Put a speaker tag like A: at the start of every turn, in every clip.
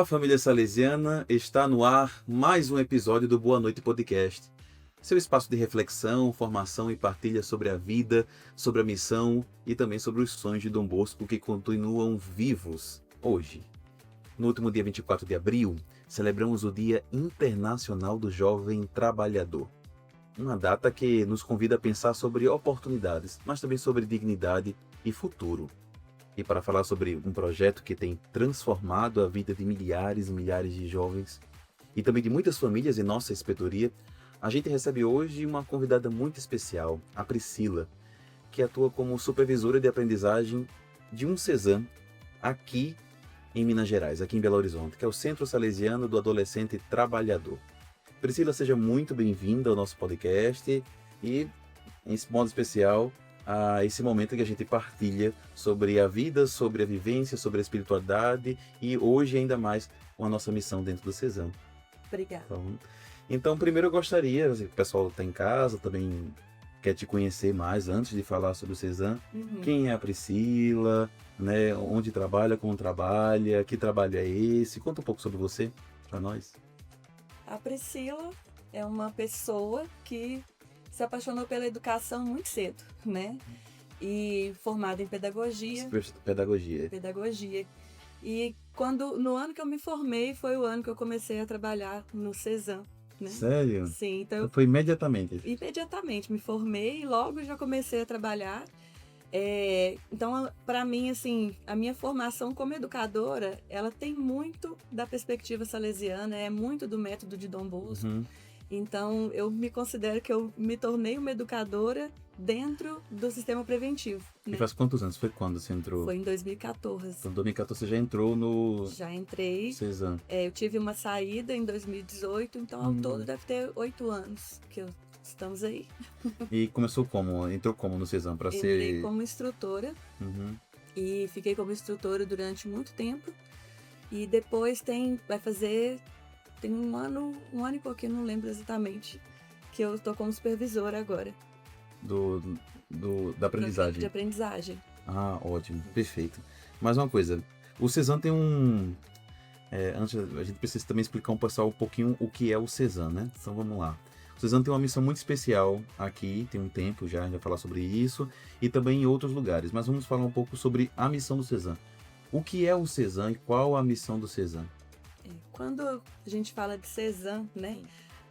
A: Olá, família salesiana, está no ar mais um episódio do Boa Noite Podcast. Seu espaço de reflexão, formação e partilha sobre a vida, sobre a missão e também sobre os sonhos de Dom Bosco que continuam vivos hoje. No último dia 24 de abril, celebramos o Dia Internacional do Jovem Trabalhador. Uma data que nos convida a pensar sobre oportunidades, mas também sobre dignidade e futuro. E para falar sobre um projeto que tem transformado a vida de milhares e milhares de jovens e também de muitas famílias em nossa inspetoria, a gente recebe hoje uma convidada muito especial, a Priscila, que atua como supervisora de aprendizagem de um CESAM aqui em Minas Gerais, aqui em Belo Horizonte, que é o Centro Salesiano do Adolescente Trabalhador. Priscila, seja muito bem-vinda ao nosso podcast e, em modo especial, a esse momento que a gente partilha sobre a vida, sobre a vivência, sobre a espiritualidade e hoje ainda mais com a nossa missão dentro do CESAM.
B: Obrigada.
A: Então, primeiro eu gostaria, o pessoal está em casa, também quer te conhecer mais antes de falar sobre o CESAM. Quem é a Priscila, né? Onde trabalha, como trabalha, que trabalho é esse? Conta um pouco sobre você para nós.
B: A Priscila é uma pessoa que se apaixonou pela educação muito cedo, né? E formada em pedagogia. Pedagogia. E no ano que eu me formei, foi o ano que eu comecei a trabalhar no CESAM, né?
A: Sério?
B: Sim, então
A: foi imediatamente?
B: Imediatamente, me formei e logo já comecei a trabalhar. Então, para mim, assim, a minha formação como educadora, ela tem muito da perspectiva salesiana, é muito do método de Dom Bosco. Então, eu me considero que eu me tornei uma educadora dentro do sistema preventivo.
A: E faz quantos anos? Foi quando você entrou?
B: Foi em 2014.
A: Então, em 2014 você já entrou no...
B: Já entrei.
A: CESAM.
B: Eu tive uma saída em 2018, então ao todo deve ter 8 anos que estamos aí.
A: E começou como? Entrou como no CESAM?
B: Entrei como instrutora e fiquei como instrutora durante muito tempo. E depois tem um ano e pouquinho, não lembro exatamente, que eu estou como supervisora agora.
A: Da aprendizagem?
B: De aprendizagem.
A: Ah, ótimo, perfeito. Mais uma coisa, o CESAM tem antes, a gente precisa também explicar um pessoal um pouquinho o que é o CESAM, né? Então vamos lá. O CESAM tem uma missão muito especial aqui, tem um tempo já, a gente vai falar sobre isso, e também em outros lugares, mas vamos falar um pouco sobre a missão do CESAM. O que é o CESAM e qual a missão do CESAM?
B: Quando a gente fala de CESAM, né,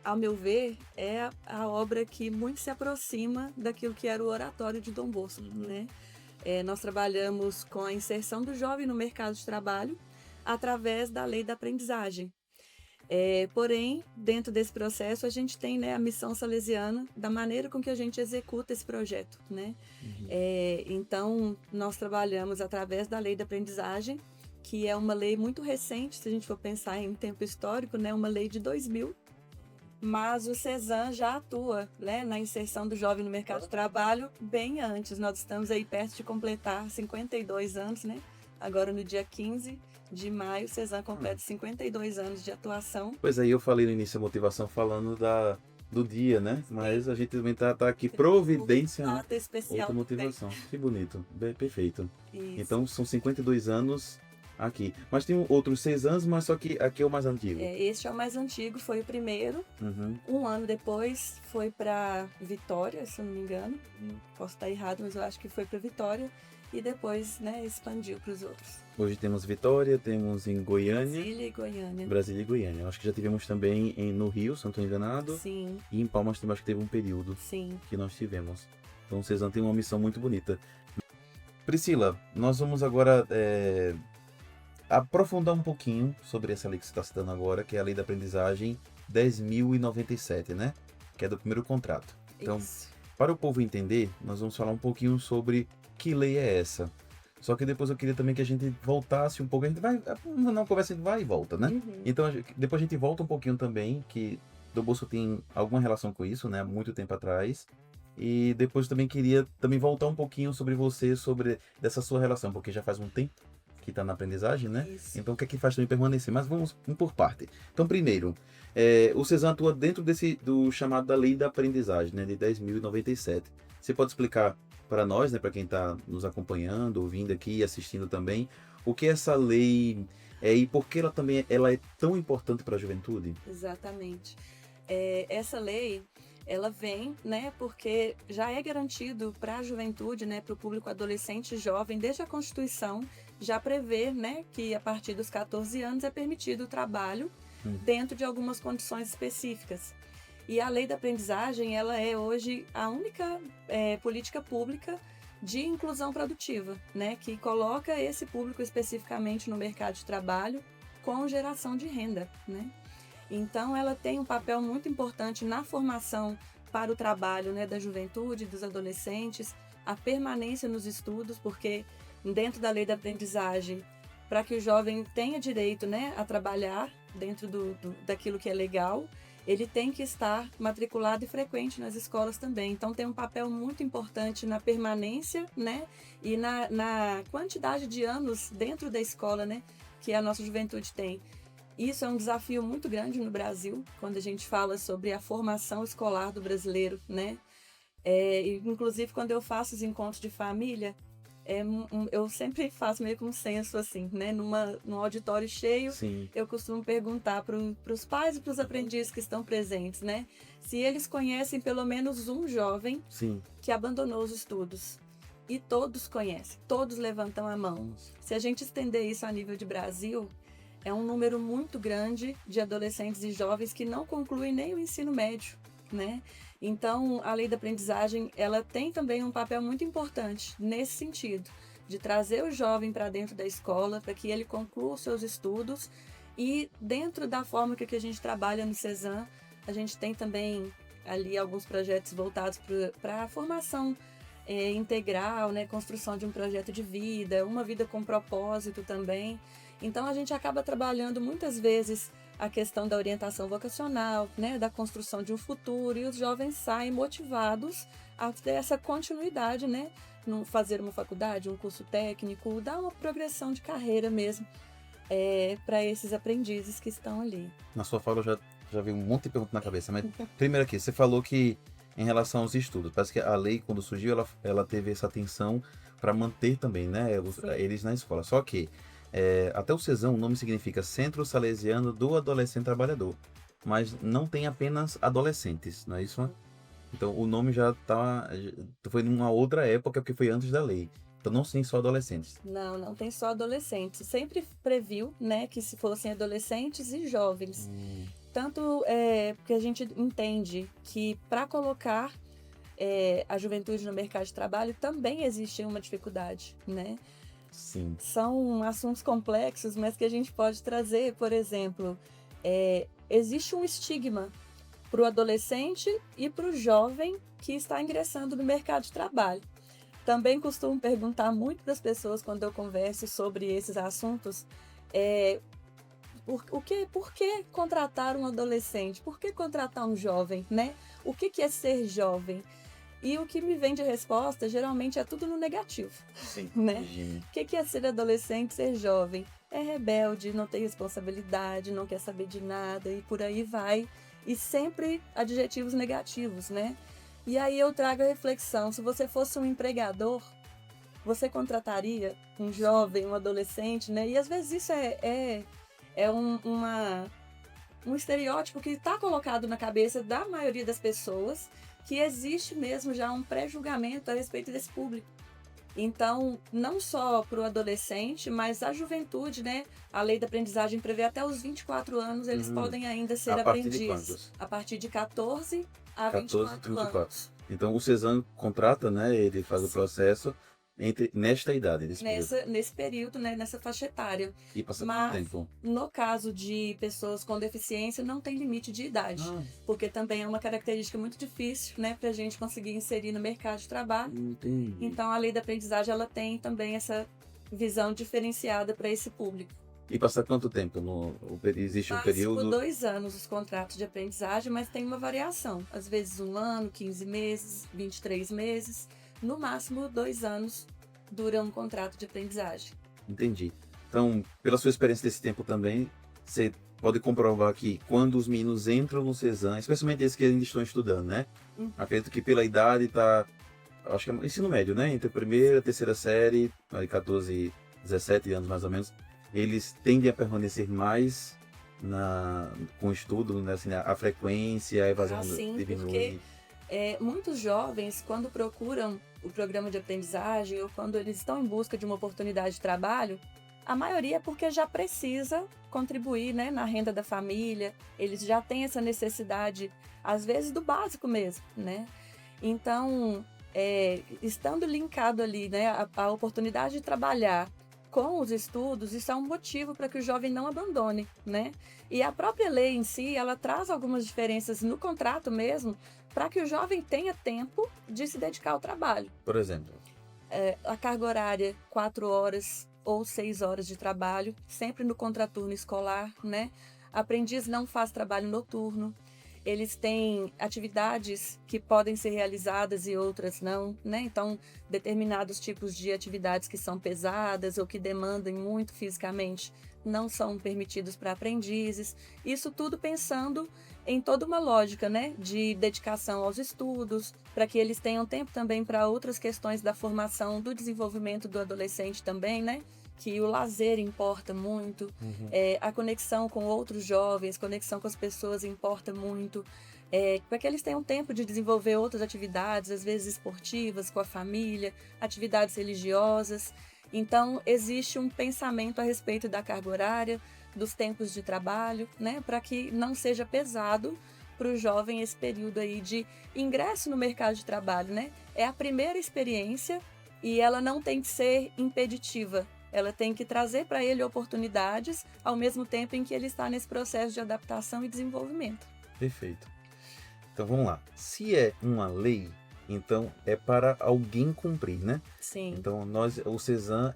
B: ao meu ver, é a obra que muito se aproxima daquilo que era o oratório de Dom Bosco, né? Nós trabalhamos com a inserção do jovem no mercado de trabalho através da lei da aprendizagem. Porém, dentro desse processo, a gente tem, né, a missão salesiana da maneira com que a gente executa esse projeto, né? Então, nós trabalhamos através da lei da aprendizagem, que é uma lei muito recente, se a gente for pensar em tempo histórico, né, uma lei de 2000, mas o CESAM já atua, né, na inserção do jovem no mercado de trabalho bem antes. Nós estamos aí perto de completar 52 anos, né? Agora no dia 15 de maio, o CESAM completa 52 anos de atuação.
A: Pois aí eu falei no início da motivação falando do dia, né? Mas a gente também tá aqui providência, né?
B: Especial.
A: Outra motivação. Que bonito, perfeito.
B: Isso.
A: Então são 52 anos aqui. Mas tem outros 6 anos, mas só que aqui é o mais antigo.
B: Este é o mais antigo, foi o primeiro. Um ano depois foi para Vitória, se eu não me engano. Posso estar errado, mas eu acho que foi para Vitória. E depois, né, expandiu para os outros.
A: Hoje temos Vitória, temos em Goiânia.
B: Brasília
A: e Goiânia. Eu acho que já tivemos também no Rio, se não estou enganado.
B: Sim.
A: E em Palmas também acho que teve um período.
B: Sim.
A: Que nós tivemos. Então o CESAM tem uma missão muito bonita. Priscila, nós vamos agora aprofundar um pouquinho sobre essa lei que você está citando agora, que é a Lei da Aprendizagem 10.097, né? Que é do primeiro contrato. Então, para o povo entender, nós vamos falar um pouquinho sobre que lei é essa. Só que depois eu queria também que a gente voltasse um pouco. A gente vai, na conversa a gente vai e volta, né? Então, depois a gente volta um pouquinho também, que Dom Bosco tem alguma relação com isso, né? Há muito tempo atrás. E depois também queria voltar um pouquinho sobre você, sobre dessa sua relação, porque já faz um tempo que está na aprendizagem, né?
B: Isso.
A: Então o que é que faz também permanecer? Mas vamos um por parte. Então primeiro, o CESAM atua dentro do chamado da Lei da Aprendizagem, né? De 10.097. Você pode explicar para nós, né, para quem está nos acompanhando, ouvindo aqui e assistindo também, o que essa lei é e por que ela é tão importante para a juventude?
B: Exatamente. Essa lei, ela vem, né, porque já é garantido para a juventude, né, para o público adolescente e jovem, desde a Constituição, já prevê, né, que a partir dos 14 anos é permitido o trabalho dentro de algumas condições específicas. E a lei da aprendizagem, ela é hoje a única política pública de inclusão produtiva, né, que coloca esse público especificamente no mercado de trabalho com geração de renda, né? Então, ela tem um papel muito importante na formação para o trabalho, né, da juventude, dos adolescentes, a permanência nos estudos, porque dentro da lei da aprendizagem, para que o jovem tenha direito, né, a trabalhar dentro daquilo que é legal, ele tem que estar matriculado e frequente nas escolas também. Então, tem um papel muito importante na permanência, né, e na quantidade de anos dentro da escola, né, que a nossa juventude tem. Isso é um desafio muito grande no Brasil, quando a gente fala sobre a formação escolar do brasileiro, né? Inclusive, quando eu faço os encontros de família, eu sempre faço meio que um censo, assim, né? Num auditório cheio,
A: Sim.
B: eu costumo perguntar para os pais e para os aprendizes que estão presentes, né? Se eles conhecem pelo menos um jovem
A: Sim.
B: que abandonou os estudos. E todos conhecem, todos levantam a mão. Se a gente estender isso a nível de Brasil, é um número muito grande de adolescentes e jovens que não concluem nem o ensino médio, né? Então, a lei da aprendizagem, ela tem também um papel muito importante nesse sentido, de trazer o jovem para dentro da escola, para que ele conclua os seus estudos. E dentro da forma que a gente trabalha no CESAM, a gente tem também ali alguns projetos voltados para a formação integral, né? Construção de um projeto de vida, uma vida com propósito também. Então, a gente acaba trabalhando muitas vezes a questão da orientação vocacional, né, da construção de um futuro, e os jovens saem motivados a ter essa continuidade, né, no fazer uma faculdade, um curso técnico, dar uma progressão de carreira mesmo para esses aprendizes que estão ali.
A: Na sua fala já veio um monte de perguntas na cabeça, mas primeiro aqui, você falou que em relação aos estudos, parece que a lei, quando surgiu, ela teve essa atenção para manter também, né, eles na escola. Só que até o CESAM, o nome significa Centro Salesiano do Adolescente Trabalhador, mas não tem apenas adolescentes, não é isso? Então o nome já foi numa outra época, que foi antes da lei. Então não tem só adolescentes.
B: Não tem só adolescentes. Sempre previu, né, que se fossem adolescentes e jovens. Tanto porque a gente entende que para colocar a juventude no mercado de trabalho também existe uma dificuldade, né?
A: Sim.
B: São assuntos complexos, mas que a gente pode trazer, por exemplo, existe um estigma para o adolescente e para o jovem que está ingressando no mercado de trabalho. Também costumo perguntar muito para as pessoas quando eu converso sobre esses assuntos, por que contratar um adolescente? Por que contratar um jovem, né? O que é ser jovem? E o que me vem de resposta, geralmente, é tudo no negativo.
A: Sim,
B: né? O que é ser adolescente, ser jovem? É rebelde, não tem responsabilidade, não quer saber de nada e por aí vai. E sempre adjetivos negativos, né? E aí eu trago a reflexão, se você fosse um empregador, você contrataria um jovem, um adolescente, né? E às vezes isso um estereótipo que está colocado na cabeça da maioria das pessoas, que existe mesmo já um pré-julgamento a respeito desse público. Então, não só para o adolescente, mas a juventude, né? A lei da aprendizagem prevê até os 24 anos, eles podem ainda ser aprendizes. A partir de 14 a 24 anos.
A: Então, o CESAM contrata, né? Ele faz o processo nesta idade.
B: Nesse período, né, nessa faixa etária.
A: E passa muito tempo.
B: No caso de pessoas com deficiência, não tem limite de idade. Porque também é uma característica muito difícil, né, para a gente conseguir inserir no mercado de trabalho.
A: Entendi.
B: Então, a lei da aprendizagem, ela tem também essa visão diferenciada para esse público.
A: E passa quanto tempo? Existe um período?
B: Por 2 anos os contratos de aprendizagem, mas tem uma variação. Às vezes 1 ano, 15 meses, 23 meses. No máximo, 2 anos dura um contrato de aprendizagem.
A: Entendi. Então, pela sua experiência desse tempo também, você pode comprovar que quando os meninos entram no CESAM, especialmente esses que ainda estão estudando, né? Acredito que pela idade acho que é ensino médio, né? Entre a primeira e a terceira série, aí 14, 17 anos mais ou menos, eles tendem a permanecer mais com o estudo, né? Assim, a frequência, a evasão
B: Assim, porque
A: diminui.
B: muitos jovens, quando procuram o programa de aprendizagem ou quando eles estão em busca de uma oportunidade de trabalho, a maioria é porque já precisa contribuir, né, na renda da família, eles já têm essa necessidade, às vezes, do básico mesmo, né? Então, estando linkado ali, né, a oportunidade de trabalhar com os estudos, isso é um motivo para que o jovem não abandone, né? E a própria lei em si, ela traz algumas diferenças no contrato mesmo, para que o jovem tenha tempo de se dedicar ao trabalho.
A: Por exemplo.
B: A carga horária, 4 horas ou 6 horas de trabalho, sempre no contraturno escolar, né? Aprendiz não faz trabalho noturno. Eles têm atividades que podem ser realizadas e outras não, né? Então, determinados tipos de atividades que são pesadas ou que demandam muito fisicamente não são permitidos para aprendizes. Isso tudo pensando em toda uma lógica, né, de dedicação aos estudos, para que eles tenham tempo também para outras questões da formação, do desenvolvimento do adolescente também, né, que o lazer importa muito, a conexão com outros jovens, conexão com as pessoas importa muito, para que eles tenham tempo de desenvolver outras atividades, às vezes esportivas, com a família, atividades religiosas. Então, existe um pensamento a respeito da carga horária, dos tempos de trabalho, né, para que não seja pesado para o jovem esse período aí de ingresso no mercado de trabalho, né? É a primeira experiência e ela não tem que ser impeditiva. Ela tem que trazer para ele oportunidades ao mesmo tempo em que ele está nesse processo de adaptação e desenvolvimento.
A: Perfeito. Então vamos lá. Se é uma lei, então é para alguém cumprir, né?
B: Sim.
A: Então o CESAM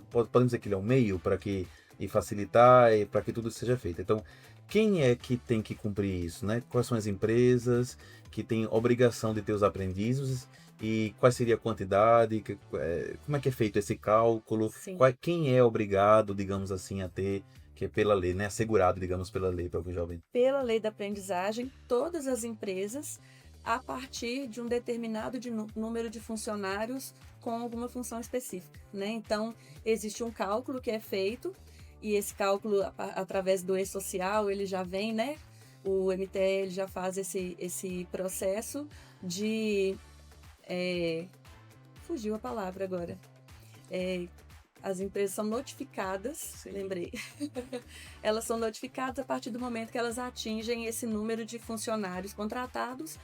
A: podemos dizer que ele é um meio para que e facilitar e para que tudo seja feito. Então, quem é que tem que cumprir isso, né? Quais são as empresas que têm obrigação de ter os aprendizes e qual seria a quantidade, como é que é feito esse cálculo,
B: Sim.
A: Quem é obrigado, digamos assim, a ter, que é pela lei, né? Assegurado, digamos, pela lei para o jovem.
B: Pela lei da aprendizagem, todas as empresas, a partir de um determinado número de funcionários com alguma função específica, né? Então, existe um cálculo que é feito e esse cálculo, através do E-Social, ele já vem, né? O MTE já faz esse processo de... fugiu a palavra agora. As empresas são notificadas,
A: Sim.
B: Lembrei. Elas são notificadas a partir do momento que elas atingem esse número de funcionários contratados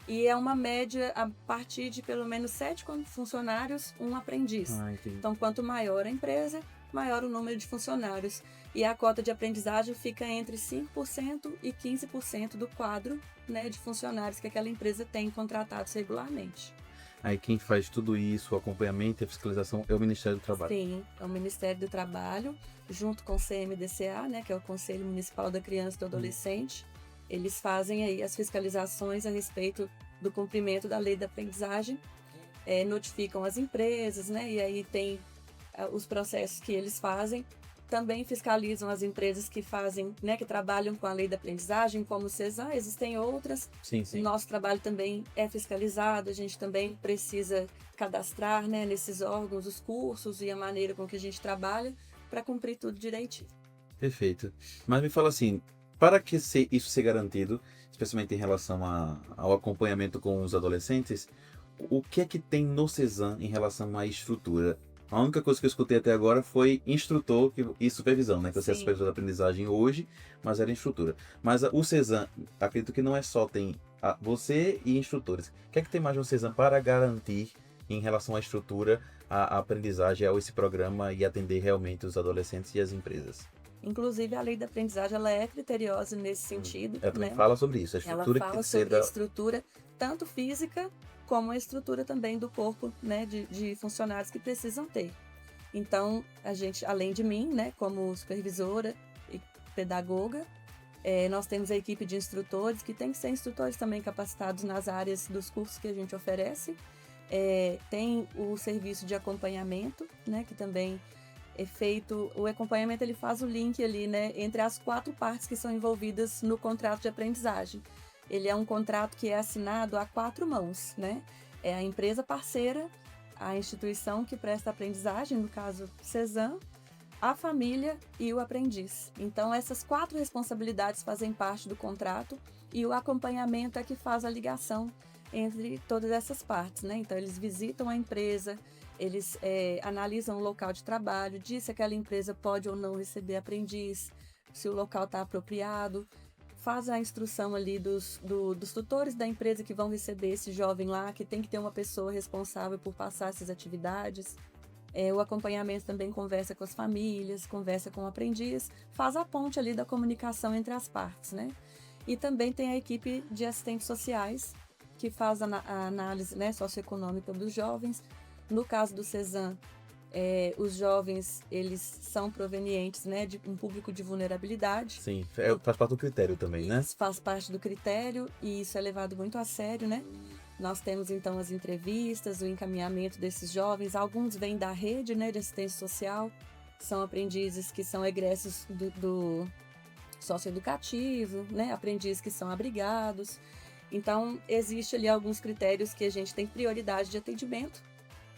B: e é uma média a partir de pelo menos 7 funcionários, um aprendiz. Então, quanto maior a empresa, maior o número de funcionários. E a cota de aprendizagem fica entre 5% e 15% do quadro, né, de funcionários que aquela empresa tem contratados regularmente.
A: Aí quem faz tudo isso, o acompanhamento e a fiscalização é o Ministério do Trabalho.
B: Sim, é o Ministério do Trabalho, junto com o CMDCA, né, que é o Conselho Municipal da Criança e do Adolescente. Eles fazem aí as fiscalizações a respeito do cumprimento da lei da aprendizagem, notificam as empresas, né, e aí tem os processos que eles fazem. Também fiscalizam as empresas que fazem, né, que trabalham com a lei da aprendizagem, como o CESAM, existem outras.
A: Sim, sim.
B: Nosso trabalho também é fiscalizado, a gente também precisa cadastrar, né, nesses órgãos os cursos e a maneira com que a gente trabalha para cumprir tudo direitinho.
A: Perfeito. Mas me fala assim, para que isso ser garantido, especialmente em relação ao acompanhamento com os adolescentes, o que é que tem no CESAM em relação à estrutura? A única coisa que eu escutei até agora foi instrutor e supervisão, né? Que você é supervisor da aprendizagem hoje, mas era instrutora. Mas o CESAM, acredito que não é só tem você e instrutores. O que é que tem mais no CESAM para garantir em relação à estrutura, à aprendizagem, a esse programa e atender realmente os adolescentes e as empresas?
B: Inclusive, a lei da aprendizagem ela é criteriosa nesse sentido.
A: Ela também
B: né?
A: fala sobre isso, a estrutura
B: ela fala
A: que tem que
B: sobre
A: ser
B: a estrutura, tanto física como a estrutura também do corpo, né, de funcionários que precisam ter. Então, a gente, além de mim, né, como supervisora e pedagoga, nós temos a equipe de instrutores, que tem que ser instrutores também capacitados nas áreas dos cursos que a gente oferece. Tem o serviço de acompanhamento, né, que também é feito, o acompanhamento ele faz o link ali, né, entre as 4 partes que são envolvidas no contrato de aprendizagem. Ele é um contrato que é assinado a 4 mãos, né? É a empresa parceira, a instituição que presta aprendizagem, no caso Cezan, a família e o aprendiz. Então, essas 4 responsabilidades fazem parte do contrato e o acompanhamento é que faz a ligação entre todas essas partes, né? Então, eles visitam a empresa, eles analisam o local de trabalho, diz se aquela empresa pode ou não receber aprendiz, se o local está apropriado, faz a instrução ali dos tutores da empresa que vão receber esse jovem lá, que tem que ter uma pessoa responsável por passar essas atividades. O acompanhamento também conversa com as famílias, conversa com o aprendiz, faz a ponte ali da comunicação entre as partes, né? E também tem a equipe de assistentes sociais, que faz a análise, né, socioeconômica dos jovens. No caso do Cezan, os jovens, eles são provenientes, né, de um público de vulnerabilidade.
A: Sim, faz parte do critério também, né?
B: Isso faz parte do critério e isso é levado muito a sério, né? Nós temos, então, as entrevistas, o encaminhamento desses jovens. Alguns vêm da rede, né, de assistência social, são aprendizes que são egressos do socioeducativo, né, aprendizes que são abrigados. Então, existe ali alguns critérios que a gente tem prioridade de atendimento.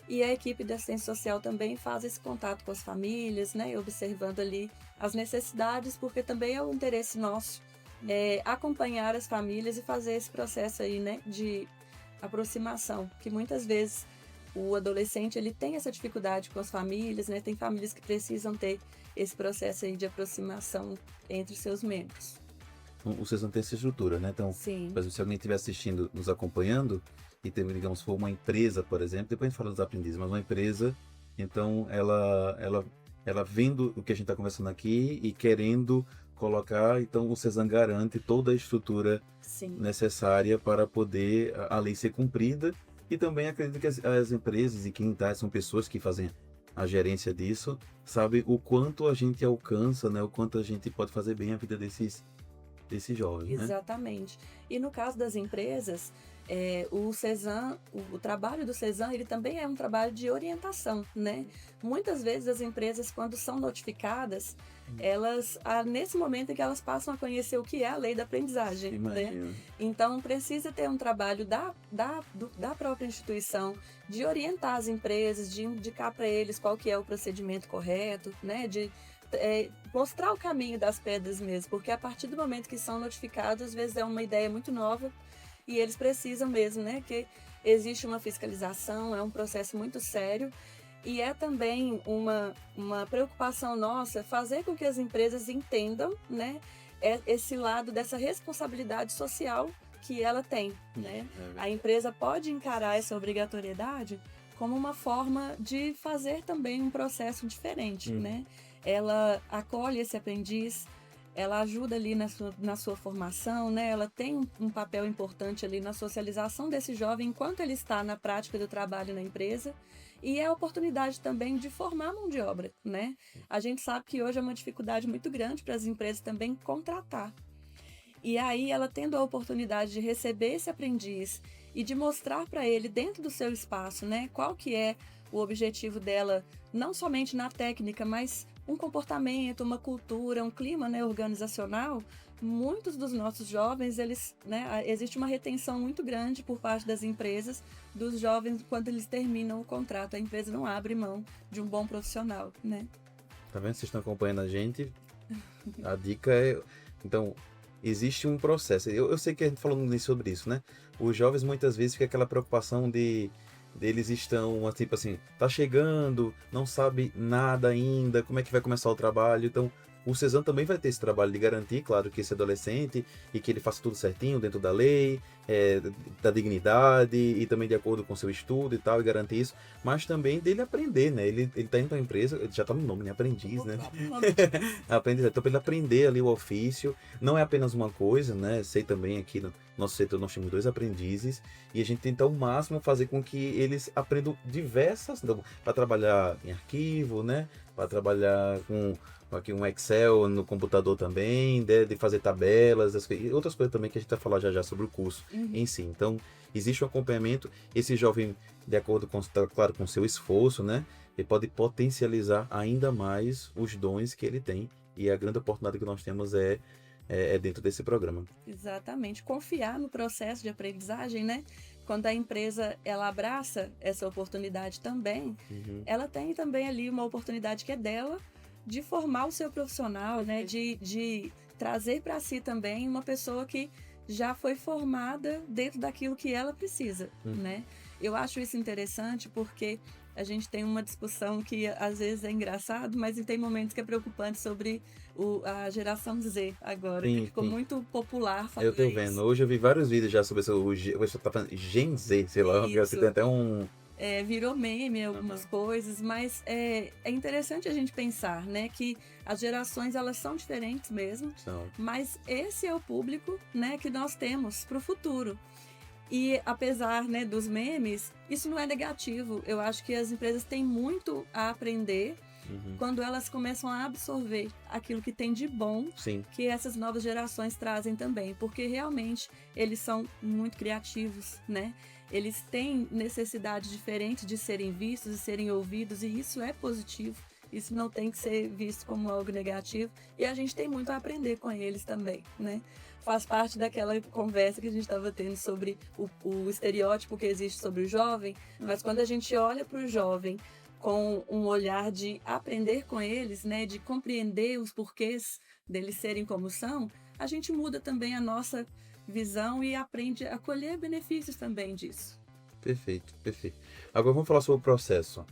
B: E a equipe de assistência social também faz esse contato com as famílias, né, observando ali as necessidades, porque também é o interesse nosso acompanhar as famílias e fazer esse processo aí, né, de aproximação, que muitas vezes o adolescente ele tem essa dificuldade com as famílias, né? Tem famílias que precisam ter esse processo aí de aproximação entre os seus membros.
A: O Cezan tem essa estrutura, né? Então,
B: Sim.
A: por exemplo, se alguém estiver assistindo, nos acompanhando, e tem, digamos, for uma empresa, por exemplo, depois a gente fala dos aprendizes, mas uma empresa, então ela vendo o que a gente está conversando aqui e querendo colocar, então o Cezan garante toda a estrutura
B: Sim.
A: necessária para poder a lei ser cumprida. E também acredito que as empresas e quem está são pessoas que fazem a gerência disso, sabe o quanto a gente alcança, né? O quanto a gente pode fazer bem a vida desses jovens, né?
B: Exatamente. E no caso das empresas, o Cezan, o trabalho do Cezan, ele também é um trabalho de orientação, né? Muitas vezes as empresas, quando são notificadas, elas, nesse momento em que elas passam a conhecer o que é a lei da aprendizagem, né? Então, precisa ter um trabalho da própria instituição de orientar as empresas, de indicar para eles qual que é o procedimento correto, né? De mostrar o caminho das pedras mesmo, porque a partir do momento que são notificados, às vezes é uma ideia muito nova e eles precisam mesmo, né, que existe uma fiscalização, é um processo muito sério e é também uma preocupação nossa fazer com que as empresas entendam, né, esse lado dessa responsabilidade social que ela tem, né? A empresa pode encarar essa obrigatoriedade como uma forma de fazer também um processo diferente, né? Ela acolhe esse aprendiz, ela ajuda ali na sua formação, né? Ela tem um papel importante ali na socialização desse jovem enquanto ele está na prática do trabalho na empresa e é a oportunidade também de formar mão de obra, né? A gente sabe que hoje é uma dificuldade muito grande para as empresas também contratar. E aí ela tendo a oportunidade de receber esse aprendiz e de mostrar para ele dentro do seu espaço, né? Qual que é o objetivo dela, não somente na técnica, mas um comportamento, uma cultura, um clima, né, organizacional. Muitos dos nossos jovens, eles, né, existe uma retenção muito grande por parte das empresas dos jovens quando eles terminam o contrato. A empresa não abre mão de um bom profissional, né?
A: Tá vendo? Vocês estão acompanhando a gente. A dica é... Então, existe um processo. Eu sei que a gente falou sobre isso, né? Os jovens muitas vezes ficam aquela preocupação deles estão, tipo assim, tá chegando, não sabe nada ainda, como é que vai começar o trabalho. Então, o Cezan também vai ter esse trabalho de garantir, claro, que esse adolescente e que ele faça tudo certinho dentro da lei, da dignidade e também de acordo com o seu estudo e tal, e garantir isso, mas também dele aprender, né? Ele tá indo pra empresa, ele já tá no nome, né? Aprendiz, né? Aprendiz, então, pra ele aprender ali o ofício, não é apenas uma coisa, né? Sei também aqui no nosso setor nós temos 2 aprendizes e a gente tenta ao máximo fazer com que eles aprendam diversas, então, para trabalhar em arquivo, né? Para trabalhar com aqui um Excel no computador também, de fazer tabelas, e outras coisas também que a gente vai falar já sobre o curso em si. Então, existe um acompanhamento, esse jovem, de acordo com, claro, com o seu esforço, né? Ele pode potencializar ainda mais os dons que ele tem e a grande oportunidade que nós temos é é dentro desse programa.
B: Exatamente. Confiar no processo de aprendizagem, né? Quando a empresa ela abraça essa oportunidade também, ela tem também ali uma oportunidade que é dela de formar o seu profissional, né? De trazer para si também uma pessoa que já foi formada dentro daquilo que ela precisa, né? Eu acho isso interessante porque a gente tem uma discussão que às vezes é engraçado, mas tem momentos que é preocupante sobre a geração Z agora, que ficou muito popular falar
A: Eu tô
B: isso.
A: vendo. Hoje eu vi vários vídeos já sobre o pessoal tá falando Gen Z, sei lá,
B: Isso.
A: tem até um...
B: Virou meme algumas coisas, mas é interessante a gente pensar, né, que as gerações elas são diferentes mesmo, mas esse é o público, né, que nós temos para o futuro. E apesar, né, dos memes, isso não é negativo. Eu acho que as empresas têm muito a aprender quando elas começam a absorver aquilo que tem de bom que essas novas gerações trazem também, porque realmente eles são muito criativos, né? Eles têm necessidades diferentes de serem vistos e serem ouvidos, e isso é positivo. Isso não tem que ser visto como algo negativo. E a gente tem muito a aprender com eles também, né? Faz parte daquela conversa que a gente estava tendo sobre o estereótipo que existe sobre o jovem, mas quando a gente olha para o jovem com um olhar de aprender com eles, né, de compreender os porquês deles serem como são, a gente muda também a nossa visão e aprende a colher benefícios também disso.
A: Perfeito, perfeito. Agora vamos falar sobre o processo.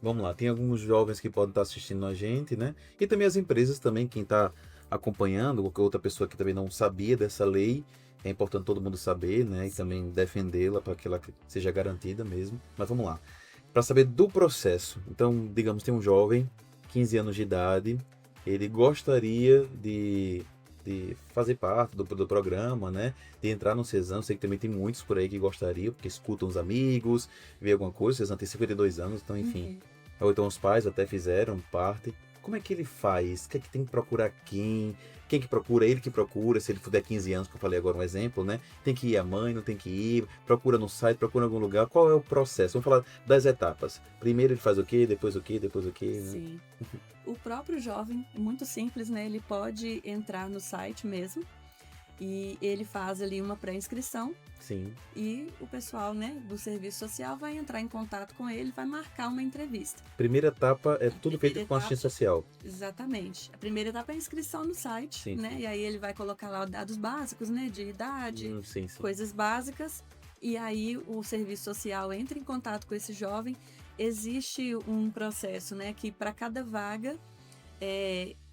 A: Vamos lá, tem alguns jovens que podem estar assistindo a gente, né? E também as empresas também, quem está acompanhando, qualquer outra pessoa que também não sabia dessa lei, é importante todo mundo saber, né? E também defendê-la para que ela seja garantida mesmo. Mas vamos lá. Para saber do processo. Então, digamos, tem um jovem, 15 anos de idade, ele gostaria de fazer parte do programa, né? De entrar no Cezam. Sei que também tem muitos por aí que gostariam, porque escutam os amigos, vê alguma coisa. O Cezam tem 52 anos, então, enfim. Ou então os pais até fizeram parte. Como é que ele faz? O que é que tem que procurar quem? Quem que procura? Ele que procura, se ele for 15 anos, que eu falei agora um exemplo, né? Tem que ir a mãe, não tem que ir, procura no site, procura em algum lugar. Qual é o processo? Vamos falar das etapas. Primeiro ele faz o quê, depois o quê, depois o quê, né?
B: Sim. O próprio jovem, é muito simples, né? Ele pode entrar no site mesmo e ele faz ali uma pré-inscrição.
A: Sim.
B: E o pessoal, né, do serviço social vai entrar em contato com ele, vai marcar uma entrevista.
A: Primeira etapa é tudo feito com assistência social.
B: Exatamente. A primeira etapa é a inscrição no site, né? Sim. E aí ele vai colocar lá os dados básicos, né, de idade, coisas básicas. E aí o serviço social entra em contato com esse jovem. Existe um processo, né, que para cada vaga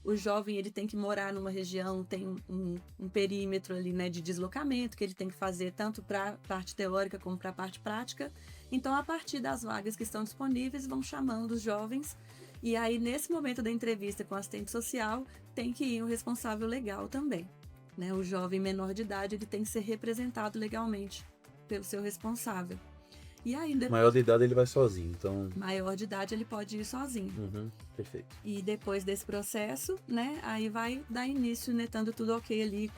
B: o jovem ele tem que morar numa região, tem um perímetro ali, né, de deslocamento que ele tem que fazer tanto para a parte teórica como para a parte prática. Então, a partir das vagas que estão disponíveis, vão chamando os jovens. E aí, nesse momento da entrevista com o assistente social, tem que ir o responsável legal também, né? O jovem menor de idade ele tem que ser representado legalmente pelo seu responsável. E aí,
A: maior de idade ele vai sozinho, então...
B: Maior de idade ele pode ir sozinho.
A: Perfeito.
B: E depois desse processo, né, aí vai dar início, né, estando tudo ok ali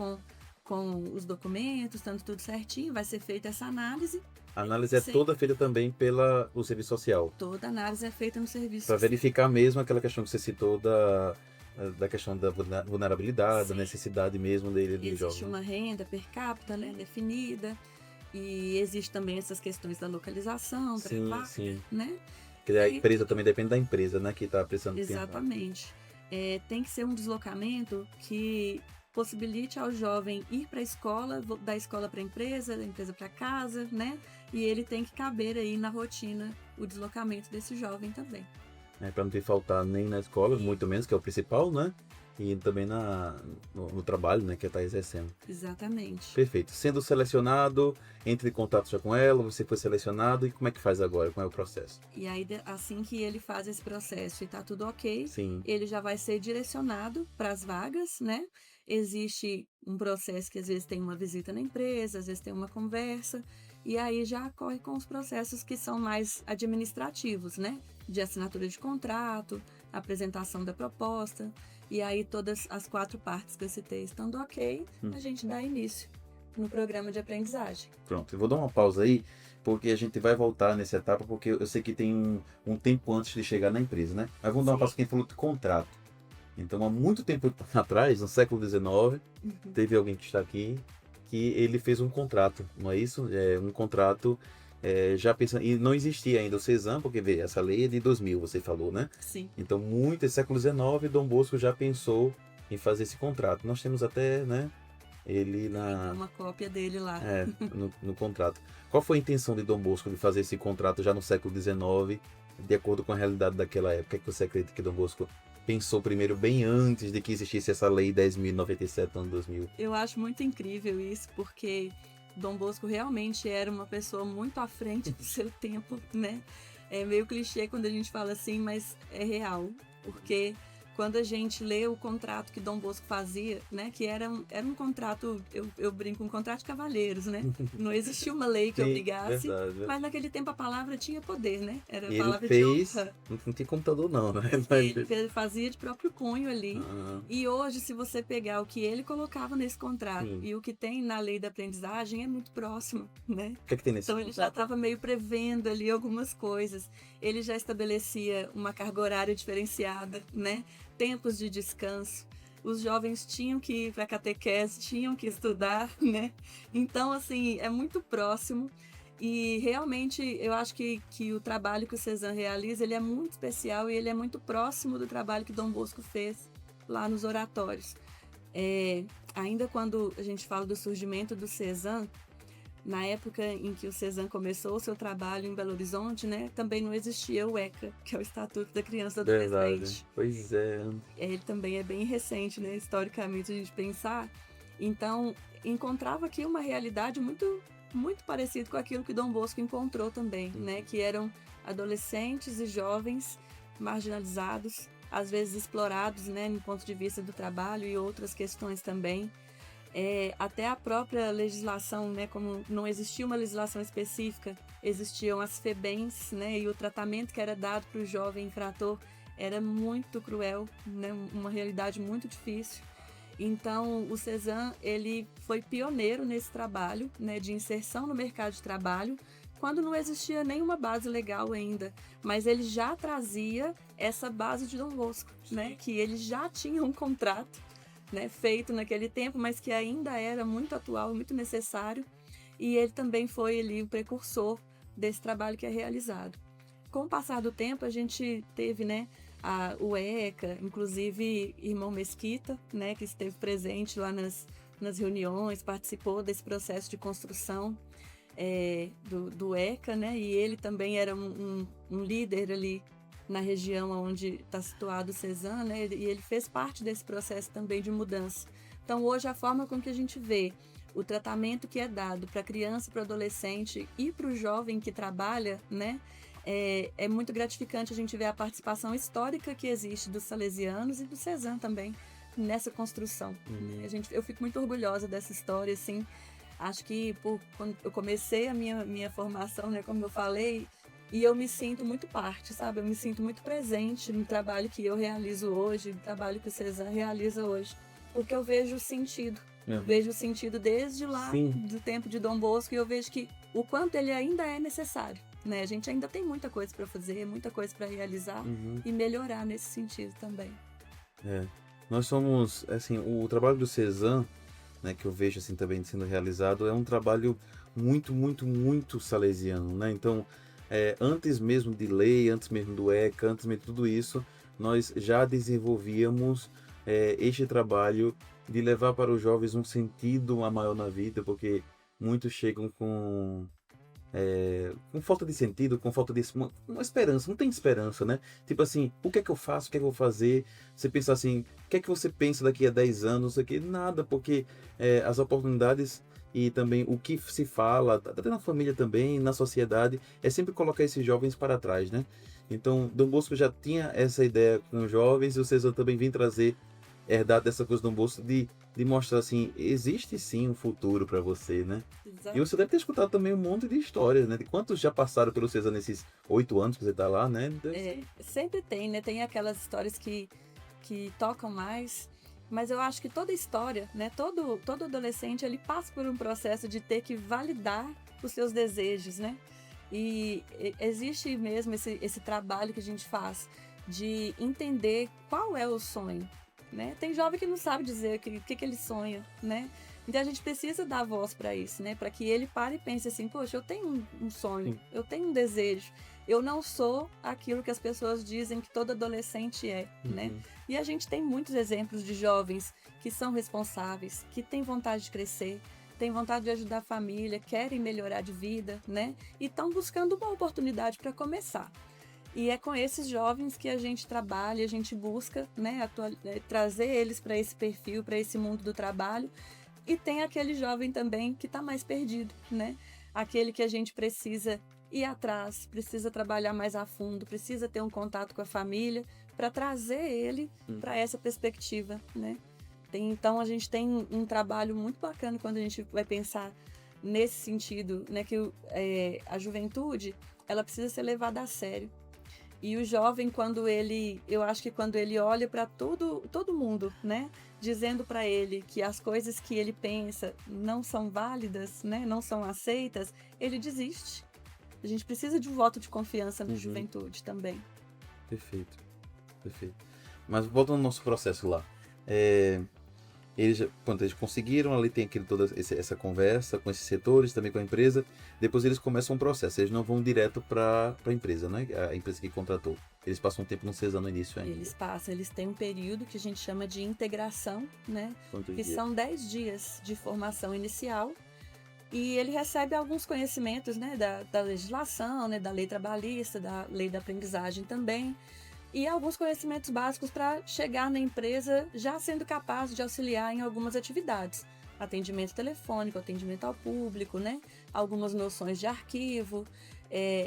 B: com os documentos, estando tudo certinho, vai ser feita essa análise.
A: A análise é toda feita também pelo serviço social?
B: Toda análise é feita no serviço
A: social. Para verificar mesmo aquela questão que você citou da questão da vulnerabilidade, da necessidade mesmo dele, do jovem.
B: Existe uma renda per capita, né, definida. E existe também essas questões da localização, né?
A: Porque a empresa também depende da empresa, né? Que está precisando.
B: Exatamente. Tem que ser um deslocamento que possibilite ao jovem ir para a escola, da escola para a empresa, da empresa para casa, né? E ele tem que caber aí na rotina o deslocamento desse jovem também.
A: Para não ter faltar nem na escola, muito menos, que é o principal, né? E também no trabalho, né, que está exercendo.
B: Exatamente.
A: Perfeito. Sendo selecionado, entre em contato já com ela, você foi selecionado, e como é que faz agora? Como é o processo?
B: E aí, assim que ele faz esse processo e está tudo ok, ele já vai ser direcionado para as vagas, né? Existe um processo que às vezes tem uma visita na empresa, às vezes tem uma conversa, e aí já corre com os processos que são mais administrativos, né? De assinatura de contrato, apresentação da proposta. E aí todas as 4 partes que eu citei estando ok, a gente dá início no programa de aprendizagem.
A: Pronto, eu vou dar uma pausa aí, porque a gente vai voltar nessa etapa, porque eu sei que tem um tempo antes de chegar na empresa, né? Mas vamos dar uma pausa que a gente falou de contrato. Então, há muito tempo atrás, no século XIX,
B: Uhum.
A: teve alguém que está aqui que ele fez um contrato, não é isso? Um contrato já pensando. E não existia ainda o Cezam, porque vê, essa lei é de 2000, você falou, né?
B: Sim.
A: Então, muito, esse século XIX, Dom Bosco já pensou em fazer esse contrato. Nós temos até, né, ele
B: Tem uma cópia dele lá.
A: no contrato. Qual foi a intenção de Dom Bosco de fazer esse contrato já no século XIX, de acordo com a realidade daquela época? O que você acredita que Dom Bosco pensou primeiro, bem antes de que existisse essa lei 10.097 no ano 2000?
B: Eu acho muito incrível isso, porque Dom Bosco realmente era uma pessoa muito à frente do seu tempo, né? É meio clichê quando a gente fala assim, mas é real. Porque quando a gente lê o contrato que Dom Bosco fazia, né? Que era um contrato, eu brinco, um contrato de cavalheiros, né? Não existia uma lei que
A: Sim,
B: obrigasse,
A: verdade, verdade.
B: mas naquele tempo a palavra tinha poder, né? Era a
A: E ele
B: palavra de
A: fez.
B: honra.
A: Não tinha computador, não, né?
B: Ele fazia de próprio punho ali.
A: Ah,
B: E hoje, se você pegar o que ele colocava nesse contrato
A: sim.
B: e o que tem na lei da aprendizagem, é muito próximo, né?
A: O que é que tem nesse
B: Então ele já estava meio prevendo ali algumas coisas. Ele já estabelecia uma carga horária diferenciada, né? Tempos de descanso. Os jovens tinham que ir para a catequese, tinham que estudar, né? Então, assim, é muito próximo. E realmente eu acho que o trabalho que o Cezanne realiza, ele é muito especial e ele é muito próximo do trabalho que Dom Bosco fez lá nos oratórios. Ainda quando a gente fala do surgimento do Cezanne, na época em que o Cezanne começou o seu trabalho em Belo Horizonte, né, também não existia o ECA, que é o Estatuto da Criança e do
A: Verdade.
B: Adolescente.
A: Pois é.
B: Ele também é bem recente, né, historicamente, a gente pensar. Então, encontrava aqui uma realidade muito parecida com aquilo que Dom Bosco encontrou também, né, que eram adolescentes e jovens marginalizados, às vezes explorados, né, no ponto de vista do trabalho e outras questões também. Até a própria legislação, né, como não existia uma legislação específica, existiam as FEBEMs, né, e o tratamento que era dado para o jovem infrator era muito cruel, né, uma realidade muito difícil. Então, o Cezanne, ele foi pioneiro nesse trabalho, né, de inserção no mercado de trabalho, quando não existia nenhuma base legal ainda, mas ele já trazia essa base de Dom Bosco, né, que ele já tinha um contrato, né, feito naquele tempo, mas que ainda era muito atual, muito necessário, e ele também foi ali o precursor desse trabalho que é realizado. Com o passar do tempo, a gente teve, né, o ECA, inclusive irmão Mesquita, né, que esteve presente lá nas reuniões, participou desse processo de construção do ECA, né, e ele também era um líder ali na região onde está situado o Cezanne, né, e ele fez parte desse processo também de mudança. Então, hoje, a forma com que a gente vê o tratamento que é dado para a criança, para o adolescente e para o jovem que trabalha, né, é muito gratificante a gente ver a participação histórica que existe dos salesianos e do Cezanne também nessa construção. Né? Eu fico muito orgulhosa dessa história, assim. Acho que quando eu comecei a minha formação, né, como eu falei, e eu me sinto muito parte, sabe? Eu me sinto muito presente no trabalho que eu realizo hoje, no trabalho que o Cezanne realiza hoje, porque eu vejo o sentido. Vejo o sentido desde lá,
A: Sim.
B: do tempo de Dom Bosco, e eu vejo que o quanto ele ainda é necessário. Né? A gente ainda tem muita coisa para fazer, muita coisa para realizar e melhorar nesse sentido também.
A: Nós somos, assim, o trabalho do Cezanne, né, que eu vejo assim também sendo realizado, é um trabalho muito, muito, muito salesiano, né? Então, antes mesmo de lei, antes mesmo do ECA, antes mesmo de tudo isso, nós já desenvolvíamos este trabalho de levar para os jovens um sentido a maior na vida, porque muitos chegam com falta de sentido, com falta de uma esperança, não tem esperança, né? Tipo assim, o que é que eu faço, o que é que eu vou fazer? Você pensa assim, o que é que você pensa daqui a 10 anos, aqui? Nada, porque as oportunidades e também o que se fala, até na família também, na sociedade, é sempre colocar esses jovens para trás, né? Então, Dom Bosco já tinha essa ideia com os jovens e o Cezanne também vem trazer, herdado dessa coisa do Dom Bosco de mostrar assim, existe sim um futuro para você, né?
B: Exato.
A: E você deve ter escutado também um monte de histórias, né? De quantos já passaram pelo Cezanne nesses 8 anos que você tá lá, né?
B: Sempre tem, né? Tem aquelas histórias que tocam mais, mas eu acho que toda história, né? Todo adolescente, ele passa por um processo de ter que validar os seus desejos, né? E existe mesmo esse trabalho que a gente faz de entender qual é o sonho, né? Tem jovem que não sabe dizer o que ele sonha, né? Então a gente precisa dar voz para isso, né? Para que ele pare e pense assim, poxa, eu tenho um sonho,
A: Sim.
B: eu tenho um desejo. Eu não sou aquilo que as pessoas dizem que todo adolescente é, né? E a gente tem muitos exemplos de jovens que são responsáveis, que têm vontade de crescer, têm vontade de ajudar a família, querem melhorar de vida, né? E estão buscando uma oportunidade para começar. E é com esses jovens que a gente trabalha, a gente busca, né, trazer eles para esse perfil, para esse mundo do trabalho. E tem aquele jovem também que está mais perdido, né? Aquele que a gente precisa ir atrás, precisa trabalhar mais a fundo, precisa ter um contato com a família para trazer ele para essa perspectiva, né? Então a gente tem um trabalho muito bacana quando a gente vai pensar nesse sentido, né? Que a juventude, ela precisa ser levada a sério. E o jovem, eu acho que quando ele olha para todo mundo, né, dizendo para ele que as coisas que ele pensa não são válidas, né, não são aceitas, ele desiste. A gente precisa de um voto de confiança na juventude também.
A: Perfeito, perfeito. Mas voltando ao nosso processo lá, quando eles conseguiram, ali tem toda essa conversa com esses setores, também com a empresa. Depois eles começam um processo. Eles não vão direto para a empresa, né? A empresa que contratou. Eles passam um tempo no CESAM no início ainda.
B: Eles têm um período que a gente chama de integração, né?
A: Quantos
B: que
A: dias?
B: São 10 dias de formação inicial. E ele recebe alguns conhecimentos, né, da legislação, né, da lei trabalhista, da lei da aprendizagem também. E alguns conhecimentos básicos para chegar na empresa já sendo capaz de auxiliar em algumas atividades. Atendimento telefônico, atendimento ao público, né? Algumas noções de arquivo.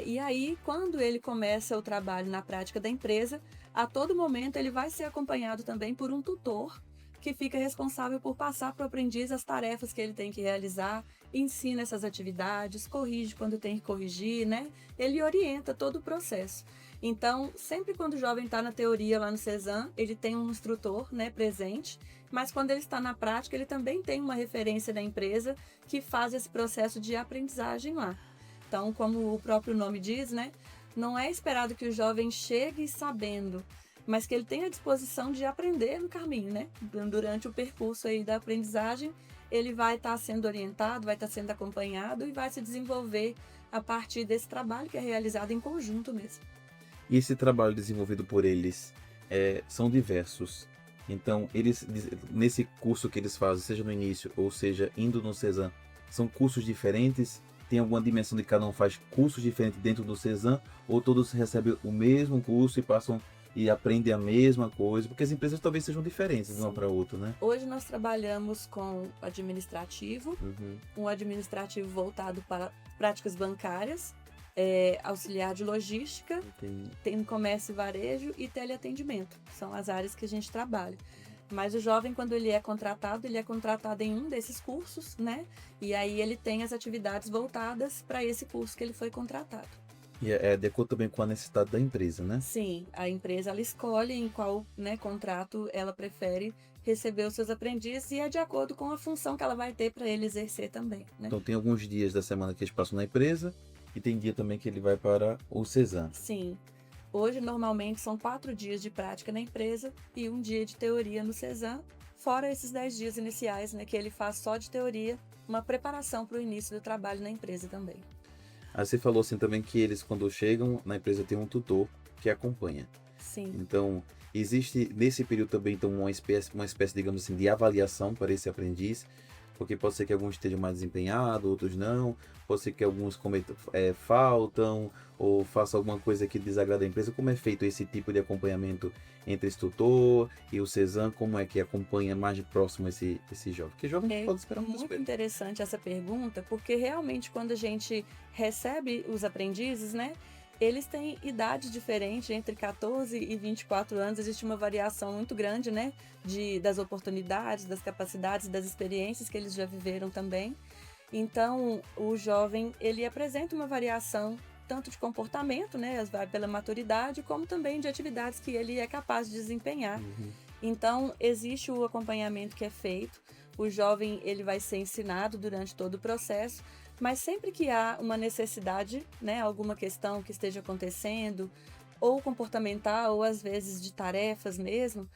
B: E aí, quando ele começa o trabalho na prática da empresa, a todo momento ele vai ser acompanhado também por um tutor que fica responsável por passar para o aprendiz as tarefas que ele tem que realizar, ensina essas atividades, corrige quando tem que corrigir, né? Ele orienta todo o processo. Então, sempre quando o jovem está na teoria lá no CESAM, ele tem um instrutor, né, presente, mas quando ele está na prática, ele também tem uma referência da empresa que faz esse processo de aprendizagem lá. Então, como o próprio nome diz, né, não é esperado que o jovem chegue sabendo, mas que ele tenha a disposição de aprender no caminho, né? Durante o percurso aí da aprendizagem, ele vai estar sendo orientado, vai estar sendo acompanhado e vai se desenvolver a partir desse trabalho que é realizado em conjunto mesmo.
A: E esse trabalho desenvolvido por eles são diversos. Então, eles nesse curso que eles fazem, seja no início ou seja indo no CESAM, são cursos diferentes? Tem alguma dimensão de cada um faz cursos diferentes dentro do CESAM? Ou todos recebem o mesmo curso e passam e aprendem a mesma coisa? Porque as empresas talvez sejam diferentes de uma para outra, né?
B: Hoje nós trabalhamos com administrativo, um administrativo voltado para práticas bancárias, auxiliar de logística, tem comércio e varejo e teleatendimento. São as áreas que a gente trabalha. Mas o jovem, quando ele é contratado em um desses cursos, né? E aí ele tem as atividades voltadas para esse curso que ele foi contratado.
A: E é de acordo também com a necessidade da empresa, né?
B: Sim, a empresa ela escolhe em qual, né, contrato ela prefere receber os seus aprendizes e é de acordo com a função que ela vai ter para ele exercer também, né?
A: Então tem alguns dias da semana que eles passam na empresa e tem dia também que ele vai para o CESAM.
B: Sim. Hoje, normalmente, são 4 dias de prática na empresa e 1 dia de teoria no CESAM, fora esses 10 dias iniciais, né, que ele faz só de teoria, uma preparação para o início do trabalho na empresa também.
A: Aí você falou assim também que eles, quando chegam na empresa, tem um tutor que acompanha.
B: Sim.
A: Então, existe nesse período também então, uma espécie, digamos assim, de avaliação para esse aprendiz, porque pode ser que alguns estejam mais desempenhados, outros não, pode ser que alguns faltam, ou façam alguma coisa que desagrada a empresa. Como é feito esse tipo de acompanhamento entre esse tutor e o CESAM? Como é que acompanha mais de próximo esse jovem? Porque jovem pode esperar muitas
B: muito
A: coisas.
B: Interessante essa pergunta, porque realmente quando a gente recebe os aprendizes, né, eles têm idades diferentes, entre 14 e 24 anos, existe uma variação muito grande, né, das oportunidades, das capacidades, das experiências que eles já viveram também. Então, o jovem, ele apresenta uma variação tanto de comportamento, né, pela maturidade, como também de atividades que ele é capaz de desempenhar. Então, existe o acompanhamento que é feito, o jovem ele vai ser ensinado durante todo o processo, mas sempre que há uma necessidade, né, alguma questão que esteja acontecendo, ou comportamental, ou às vezes de tarefas mesmo,